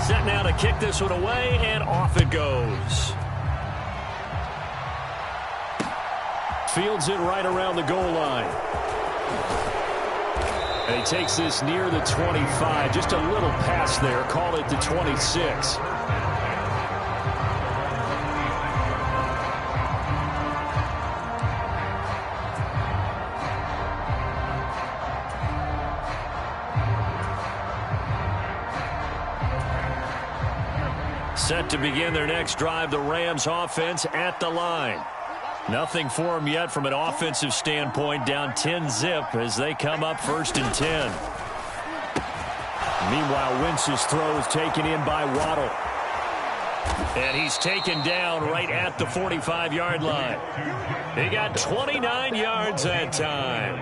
Set now to kick this one away, and off it goes. Fields it right around the goal line. And he takes this near the 25. Just a little pass there. Call it the 26. Set to begin their next drive, the Rams offense at the line. Nothing for them yet from an offensive standpoint, down 10-zip as they come up 1st and 10. Meanwhile, Wentz's throw is taken in by Waddle. And he's taken down right at the 45-yard line. He got 29 yards that time.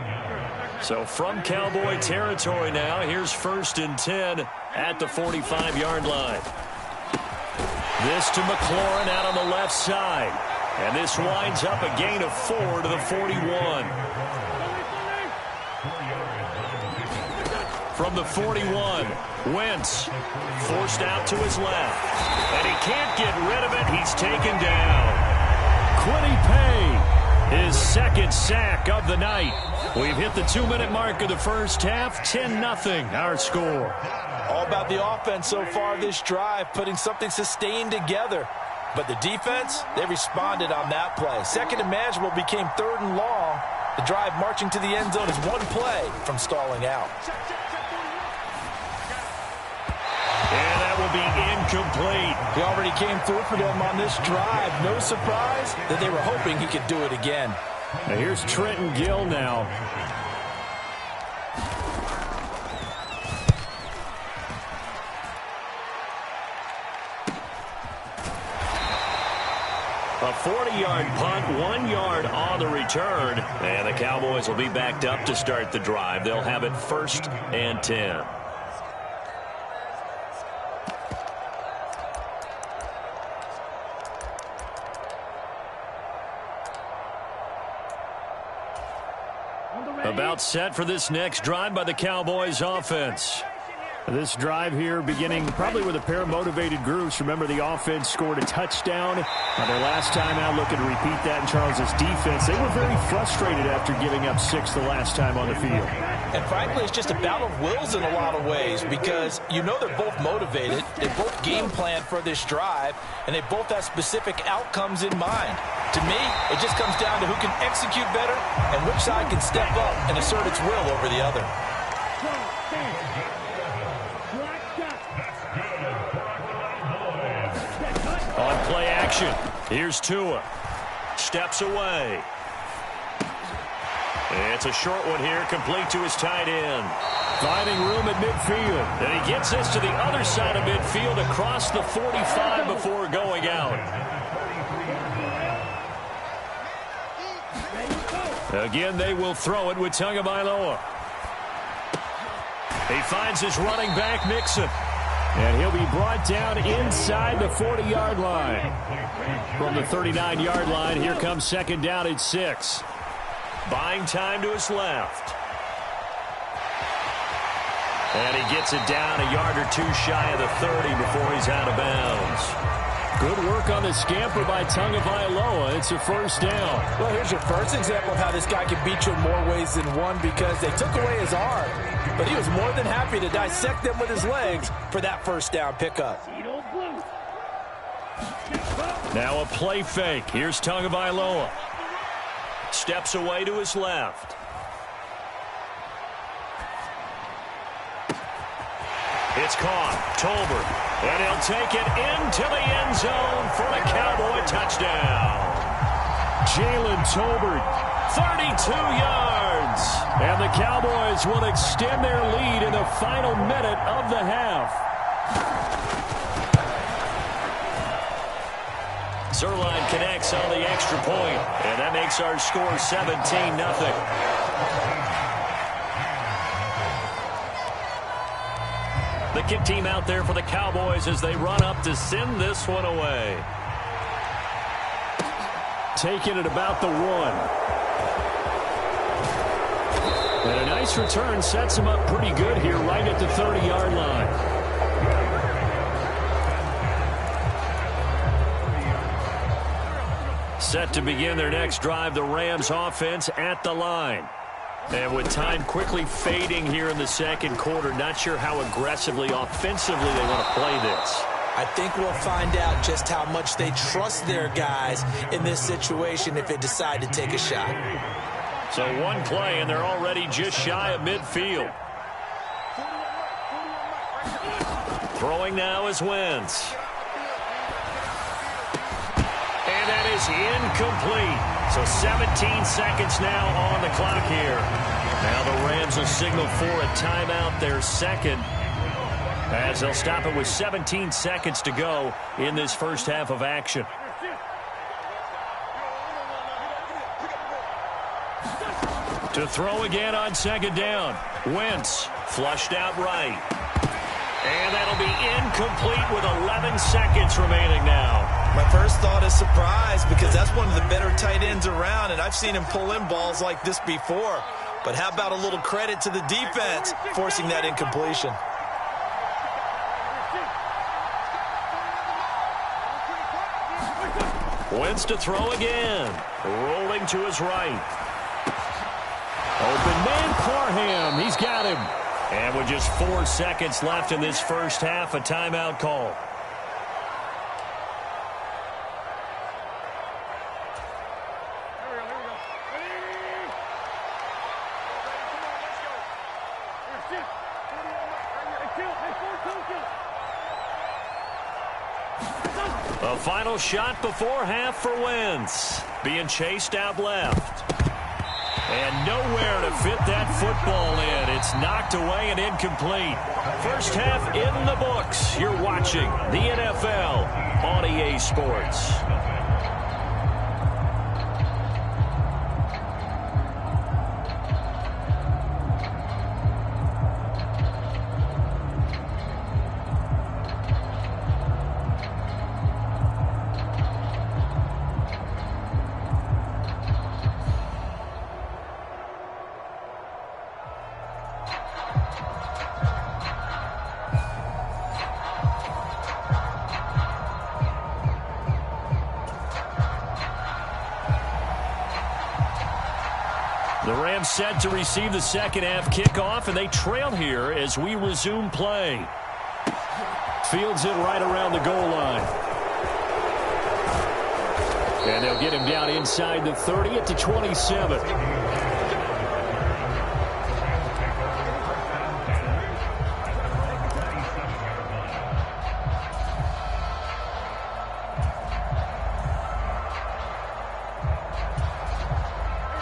So from Cowboy territory now, here's 1st and 10 at the 45-yard line. This to McLaurin out on the left side. And this winds up a gain of 4 to the 41. From the 41, Wentz forced out to his left. And he can't get rid of it. He's taken down. Quiddy Pay, his 2nd sack of the night. We've hit the 2-minute mark of the first half. 10-0 our score. All about the offense so far this drive, putting something sustained together. But the defense, they responded on that play. 2nd and manageable became 3rd and long, The drive marching to the end zone is one play from stalling out. And that will be incomplete. He already came through for them on this drive. No surprise that they were hoping he could do it again. Now here's Trenton Gill now. A 40-yard punt, 1 yard on the return. And the Cowboys will be backed up to start the drive. They'll have it 1st and 10. About set for this next drive by the Cowboys offense. This drive here beginning probably with a pair of motivated groups. Remember, the offense scored a touchdown on their last time out. Looking to repeat that in Charles's defense. They were very frustrated after giving up 6 the last time on the field. And frankly, it's just a battle of wills in a lot of ways because you know they're both motivated. They both game plan for this drive, and they both have specific outcomes in mind. To me, it just comes down to who can execute better and which side can step up and assert its will over the other. On play action, here's Tua. Steps away. It's a short one here, complete to his tight end. Finding room at midfield. And he gets this to the other side of midfield across the 45 before going out. Again, they will throw it with Tagovailoa. He finds his running back, Mixon. And he'll be brought down inside the 40-yard line. From the 39-yard line, here comes 2nd down at 6. Buying time to his left. And he gets it down a yard or 2 shy of the 30 before he's out of bounds. Good work on the scamper by Tagovailoa. It's a 1st down. Well, here's your first example of how this guy can beat you in more ways than one because they took away his arm. But he was more than happy to dissect them with his legs for that 1st down pickup. Now a play fake. Here's Tagovailoa. Steps away to his left. It's caught. Tolbert. And he'll take it into the end zone for a Cowboy touchdown. Jalen Tolbert, 32 yards. And the Cowboys will extend their lead in the final minute of the half. Zerline connects on the extra point, and that makes our score 17-0. The kick team out there for the Cowboys as they run up to send this one away. Taking it about the 1. And a nice return sets him up pretty good here right at the 30-yard line. Set to begin their next drive, the Rams offense at the line. And with time quickly fading here in the 2nd quarter, not sure how aggressively, offensively they want to play this. I think we'll find out just how much they trust their guys in this situation if they decide to take a shot. So 1 play, and they're already just shy of midfield. Throwing now is Wentz. And that is incomplete. So 17 seconds now on the clock here. Now the Rams will signal for a timeout, their 2nd, as they'll stop it with 17 seconds to go in this 1st half of action. To throw again on 2nd down. Wentz flushed out right. And that'll be incomplete with 11 seconds remaining now. My first thought is surprise because that's one of the better tight ends around, and I've seen him pull in balls like this before. But how about a little credit to the defense forcing that incompletion? Wentz to throw again. Rolling to his right. Open man Parham. He's got him. And with just 4 seconds left in this 1st half, a timeout call. A final shot before half for Wentz. Being chased out left. And nowhere to fit that football in. It's knocked away and incomplete. First half in the books. You're watching the NFL on EA Sports. The Rams set to receive the second half kickoff, and they trail here as we resume play. Fields it right around the goal line. And they'll get him down inside the 30 at the 27.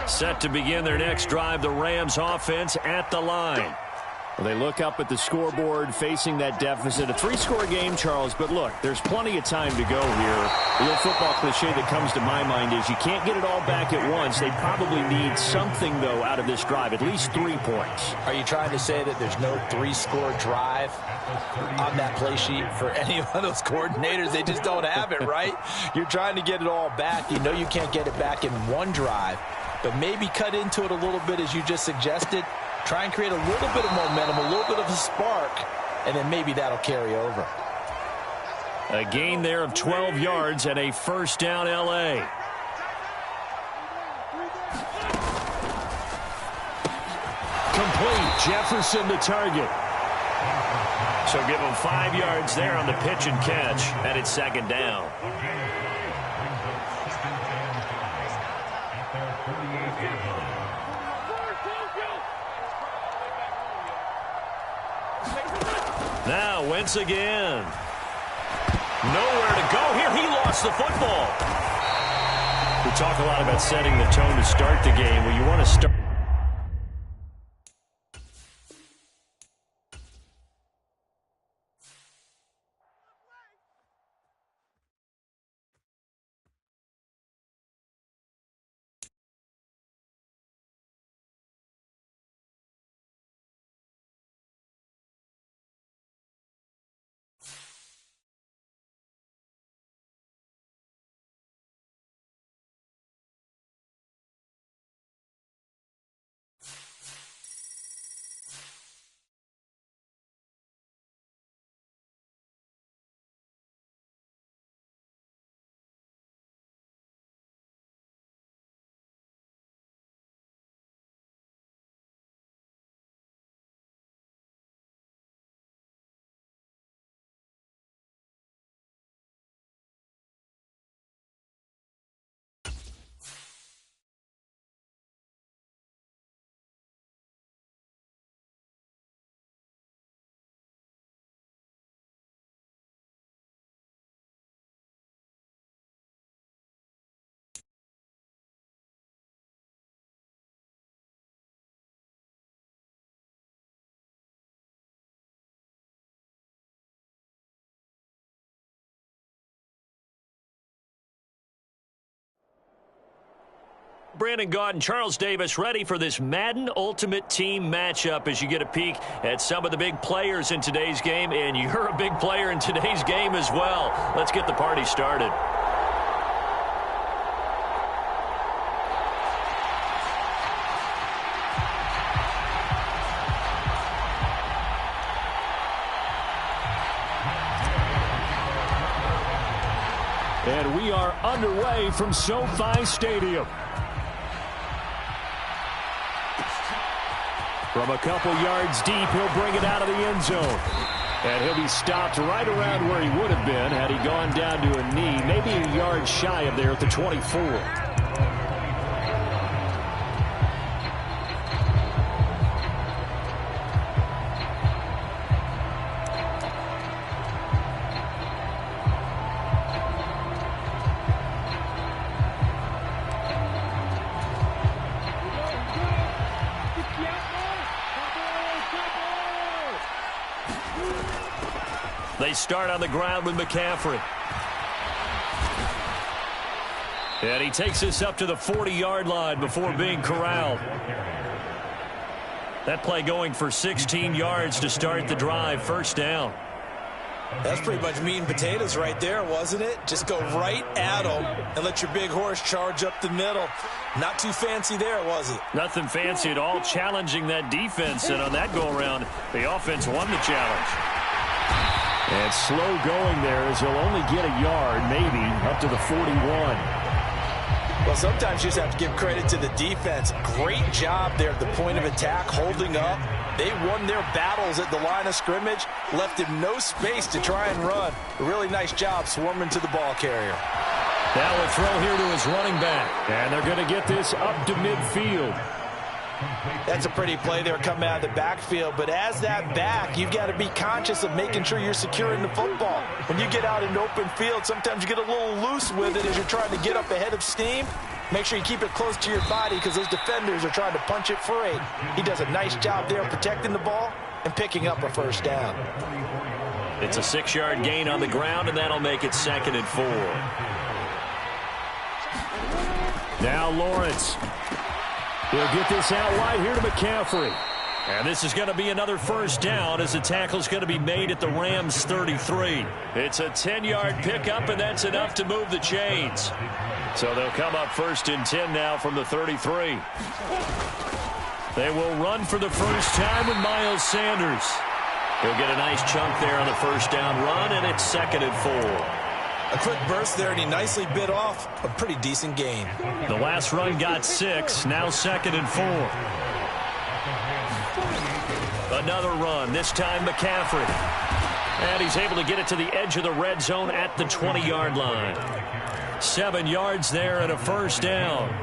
Set to begin their next drive, the Rams offense at the line. Well, they look up at the scoreboard facing that deficit. A three-score game, Charles, but look, there's plenty of time to go here. The old football cliche that comes to my mind is you can't get it all back at once. They probably need something, though, out of this drive, at least 3 points. Are you trying to say that there's no three-score drive on that play sheet for any of those coordinators? They just don't have it, right? You're trying to get it all back. You know you can't get it back in one drive. But maybe cut into it a little bit, as you just suggested. Try and create a little bit of momentum, a little bit of a spark, and then maybe that'll carry over. A gain there of 12 yards and a first down, L.A. Complete. Jefferson the target. So give him 5 yards there on the pitch and catch, and it's second down. Now Wentz again. Nowhere to go here. He lost the football. We talk a lot about setting the tone to start the game. Well, you want to start. Brandon Gaudin, Charles Davis ready for this Madden Ultimate Team matchup as you get a peek at some of the big players in today's game, and you're a big player in today's game as well. Let's get the party started. And we are underway from SoFi Stadium. From a couple yards deep, he'll bring it out of the end zone. And he'll be stopped right around where he would have been had he gone down to a knee, maybe a yard shy of there at the 24. They start on the ground with McCaffrey. And he takes this up to the 40-yard line before being corralled. That play going for 16 yards to start the drive. First down. That's pretty much meat and potatoes right there, wasn't it? Just go right at them and let your big horse charge up the middle. Not too fancy there, was it? Nothing fancy at all, challenging that defense. And on that go-around, the offense won the challenge. And slow going there as he'll only get a yard, maybe, up to the 41. Well, sometimes you just have to give credit to the defense. Great job there at the point of attack, holding up. They won their battles at the line of scrimmage, left him no space to try and run. A really nice job swarming to the ball carrier. Now a throw here to his running back. And they're going to get this up to midfield. That's a pretty play there coming out of the backfield. But as that back, you've got to be conscious of making sure you're securing the football. When you get out in open field, sometimes you get a little loose with it as you're trying to get up ahead of steam. Make sure you keep it close to your body because those defenders are trying to punch it free. He does a nice job there protecting the ball and picking up a first down. It's a 6-yard gain on the ground, and that'll make it 2nd and 4. Now Lawrence. He'll get this out wide here to McCaffrey. And this is going to be another first down as the tackle's going to be made at the Rams' 33. It's a 10-yard pickup, and that's enough to move the chains. So they'll come up 1st and 10 now from the 33. They will run for the first time with Miles Sanders. He'll get a nice chunk there on the first down run, and it's 2nd and 4. A quick burst there, and he nicely bit off a pretty decent gain. The last run got 6, now 2nd and 4. Another run, this time McCaffrey. And he's able to get it to the edge of the red zone at the 20-yard line. 7 yards there and a first down.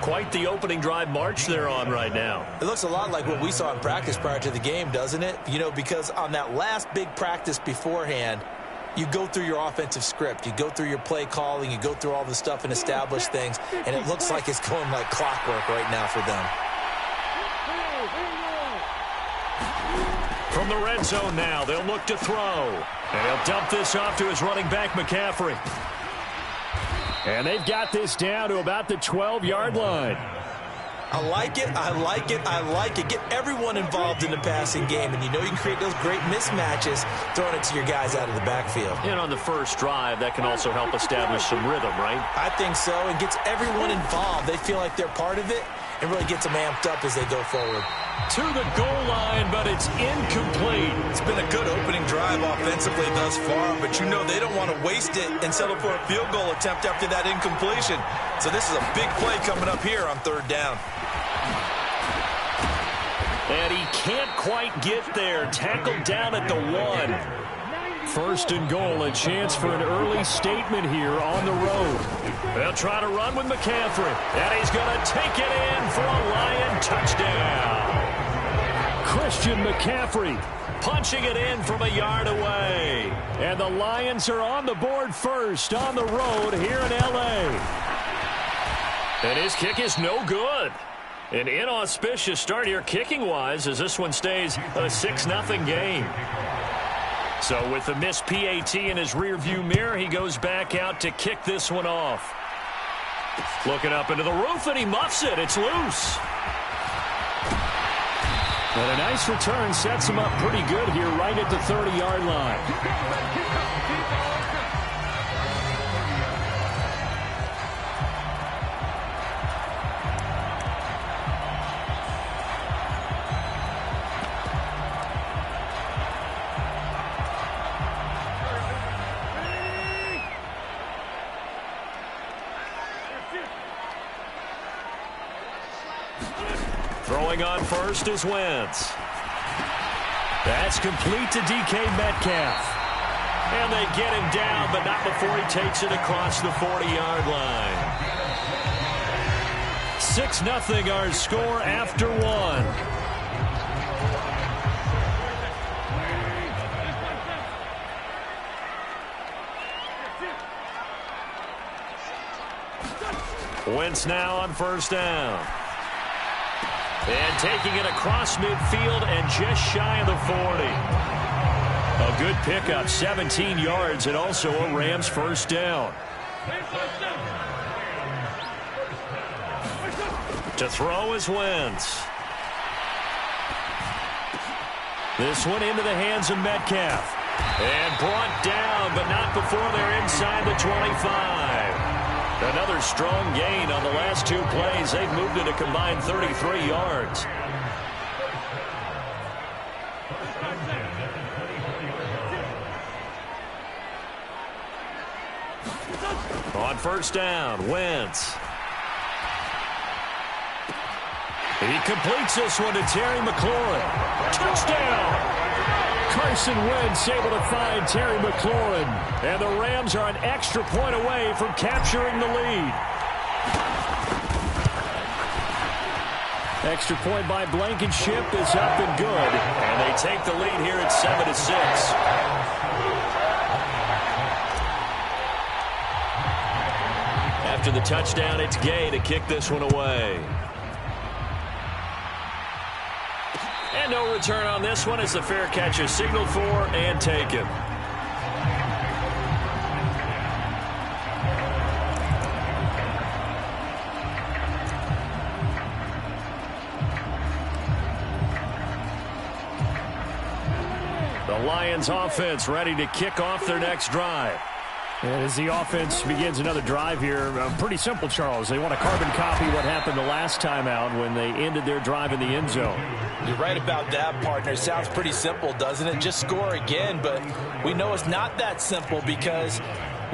Quite the opening drive march they're on right now. It looks a lot like what we saw in practice prior to the game, doesn't it? You know, because on that last big practice beforehand, you go through your offensive script. You go through your play calling. You go through all the stuff and establish things. And it looks like it's going like clockwork right now for them. From the red zone now, they'll look to throw. And he'll dump this off to his running back, McCaffrey. And they've got this down to about the 12-yard line. I like it, I like it, I like it. Get everyone involved in the passing game, and you know you can create those great mismatches throwing it to your guys out of the backfield. And on the first drive, that can also help establish some rhythm, right? I think so, and gets everyone involved. They feel like they're part of it, and really gets them amped up as they go forward. To the goal line, but it's incomplete. It's been a good opening drive offensively thus far, but you know they don't want to waste it and settle for a field goal attempt after that incompletion. So this is a big play coming up here on 3rd down. And he can't quite get there. Tackled down at the 1. 1st and goal, a chance for an early statement here on the road. They'll try to run with McCaffrey. And he's going to take it in for a Lion touchdown. Christian McCaffrey punching it in from a yard away. And the Lions are on the board first on the road here in L.A. And his kick is no good. An inauspicious start here kicking-wise as this one stays a 6-0 game. So with the missed PAT in his rearview mirror, he goes back out to kick this one off. Looking up into the roof, and he muffs it. It's loose. And a nice return sets him up pretty good here right at the 30-yard line. Throwing on first is Wentz. That's complete to DK Metcalf. And they get him down, but not before he takes it across the 40-yard line. 6-0 our score after 1. Wentz now on first down. And taking it across midfield and just shy of the 40. A good pickup, 17 yards, and also a Rams first down. To throw is Wentz. This one into the hands of Metcalf. And brought down, but not before they're inside the 25. Another strong gain on the last two plays. They've moved it a combined 33 yards. On first down, Wentz. He completes this one to Terry McLaurin. Touchdown! Carson Wentz able to find Terry McLaurin. And the Rams are an extra point away from capturing the lead. Extra point by Blankenship is up and good. And they take the lead here at 7-6. After the touchdown, it's Gay to kick this one away. And no return on this one as the fair catch is signaled for and taken. The Lions offense ready to kick off their next drive. And as the offense begins another drive here, pretty simple, Charles. They want to carbon copy what happened the last time out when they ended their drive in the end zone. You're right about that, partner. It sounds pretty simple, doesn't it? Just score again, but we know it's not that simple because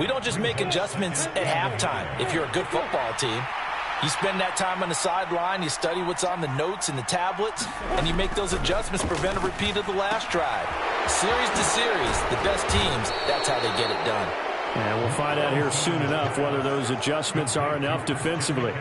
we don't just make adjustments at halftime if you're a good football team. You spend that time on the sideline, you study what's on the notes and the tablets, and you make those adjustments to prevent a repeat of the last drive. Series to series, the best teams, that's how they get it done. And we'll find out here soon enough whether those adjustments are enough defensively.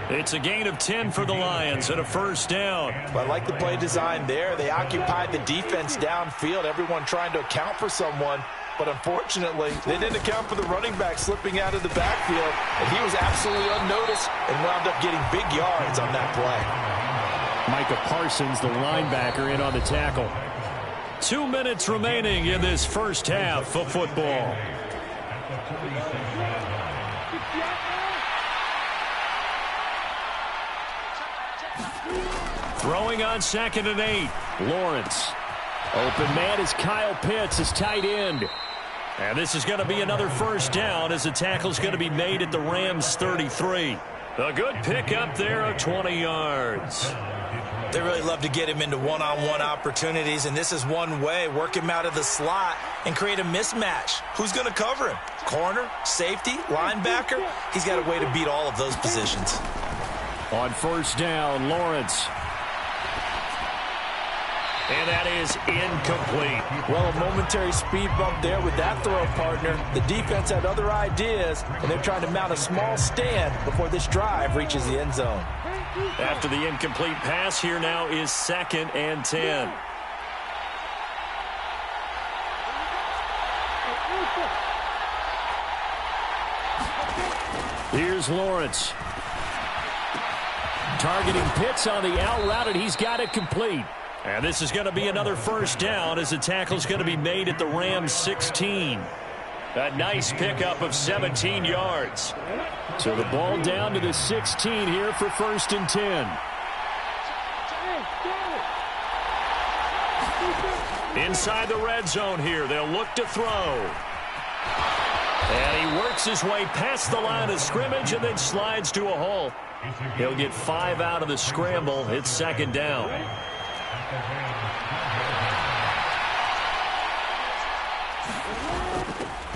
It's a gain of 10 for the Lions and a first down. Well, I like the play design there. They occupied the defense downfield, everyone trying to account for someone. But unfortunately, they didn't account for the running back slipping out of the backfield. And he was absolutely unnoticed and wound up getting big yards on that play. Micah Parsons, the linebacker, in on the tackle. 2 minutes remaining in this first half of football. Throwing on 2nd and 8. Lawrence. Open man is Kyle Pitts, his tight end. And this is going to be another first down as the tackle's going to be made at the Rams 33. A good pickup there of 20 yards. They really love to get him into one-on-one opportunities, and this is one way. Work him out of the slot and create a mismatch. Who's going to cover him? Corner, safety, linebacker? He's got a way to beat all of those positions. On first down, Lawrence. And that is incomplete. Well, a momentary speed bump there with that throw, partner. The defense had other ideas, and they're trying to mount a small stand before this drive reaches the end zone. After the incomplete pass, here now is 2nd and 10. Here's Lawrence. Targeting Pitts on the out route, and he's got it complete. And this is going to be another first down as the tackle's going to be made at the Rams 16. A nice pickup of 17 yards. So the ball down to the 16 here for 1st and 10. Inside the red zone here, they'll look to throw. And he works his way past the line of scrimmage and then slides to a halt. He'll get 5 out of the scramble. It's 2nd down.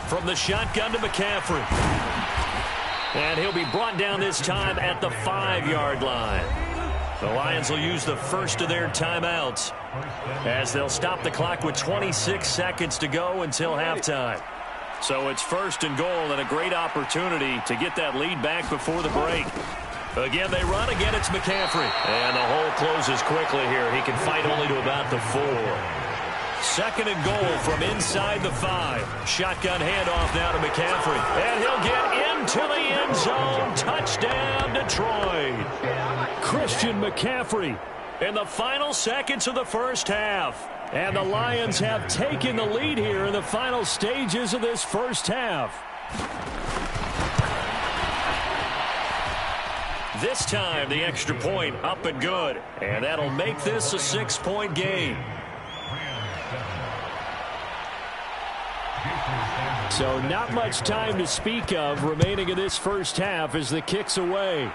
From the shotgun to McCaffrey. And he'll be brought down this time at the 5-yard line. The Lions will use the first of their timeouts as they'll stop the clock with 26 seconds to go until halftime. So it's 1st and goal and a great opportunity to get that lead back before the break. Again, they run. Again, it's McCaffrey. And the hole closes quickly here. He can fight only to about the 4. 2nd and goal from inside the 5. Shotgun handoff now to McCaffrey. And he'll get into the end zone. Touchdown, Detroit. Christian McCaffrey in the final seconds of the first half. And the Lions have taken the lead here in the final stages of this first half. This time, the extra point up and good. And that'll make this a 6-point game. So not much time to speak of remaining in this first half as the kick's away.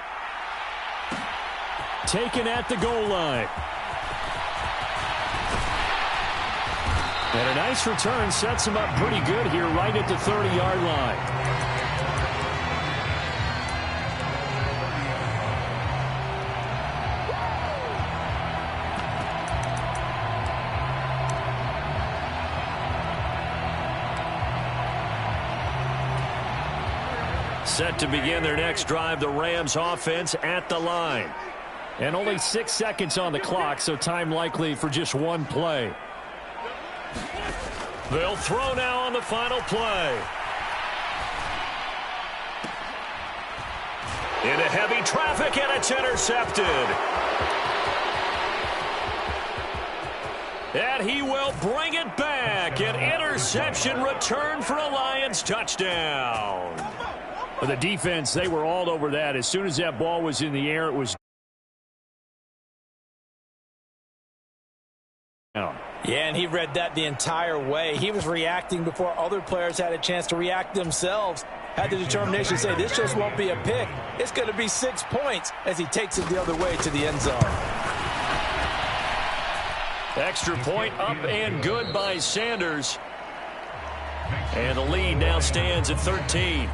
Taken at the goal line. And a nice return sets him up pretty good here right at the 30-yard line. Set to begin their next drive, the Rams offense at the line. And only 6 seconds on the clock, so time likely for just one play. They'll throw now on the final play. Into heavy traffic, and it's intercepted. And he will bring it back. An interception return for a Lions touchdown. For the defense, they were all over that. As soon as that ball was in the air, it was down. Yeah, and he read that the entire way. He was reacting before other players had a chance to react themselves. Had the determination to say, this just won't be a pick. It's going to be 6 points as he takes it the other way to the end zone. Extra point up and good by Sanders. And the lead now stands at 13.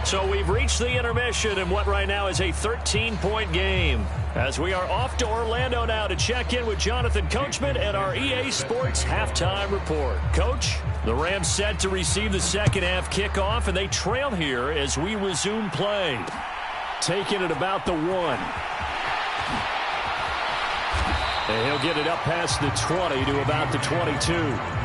So we've reached the intermission in what right now is a 13-point game. As we are off to Orlando now to check in with Jonathan Coachman at our EA Sports Halftime Report. Coach, the Rams set to receive the second half kickoff, and they trail here as we resume play. Taking it about the 1. And he'll get it up past the 20 to about the 22.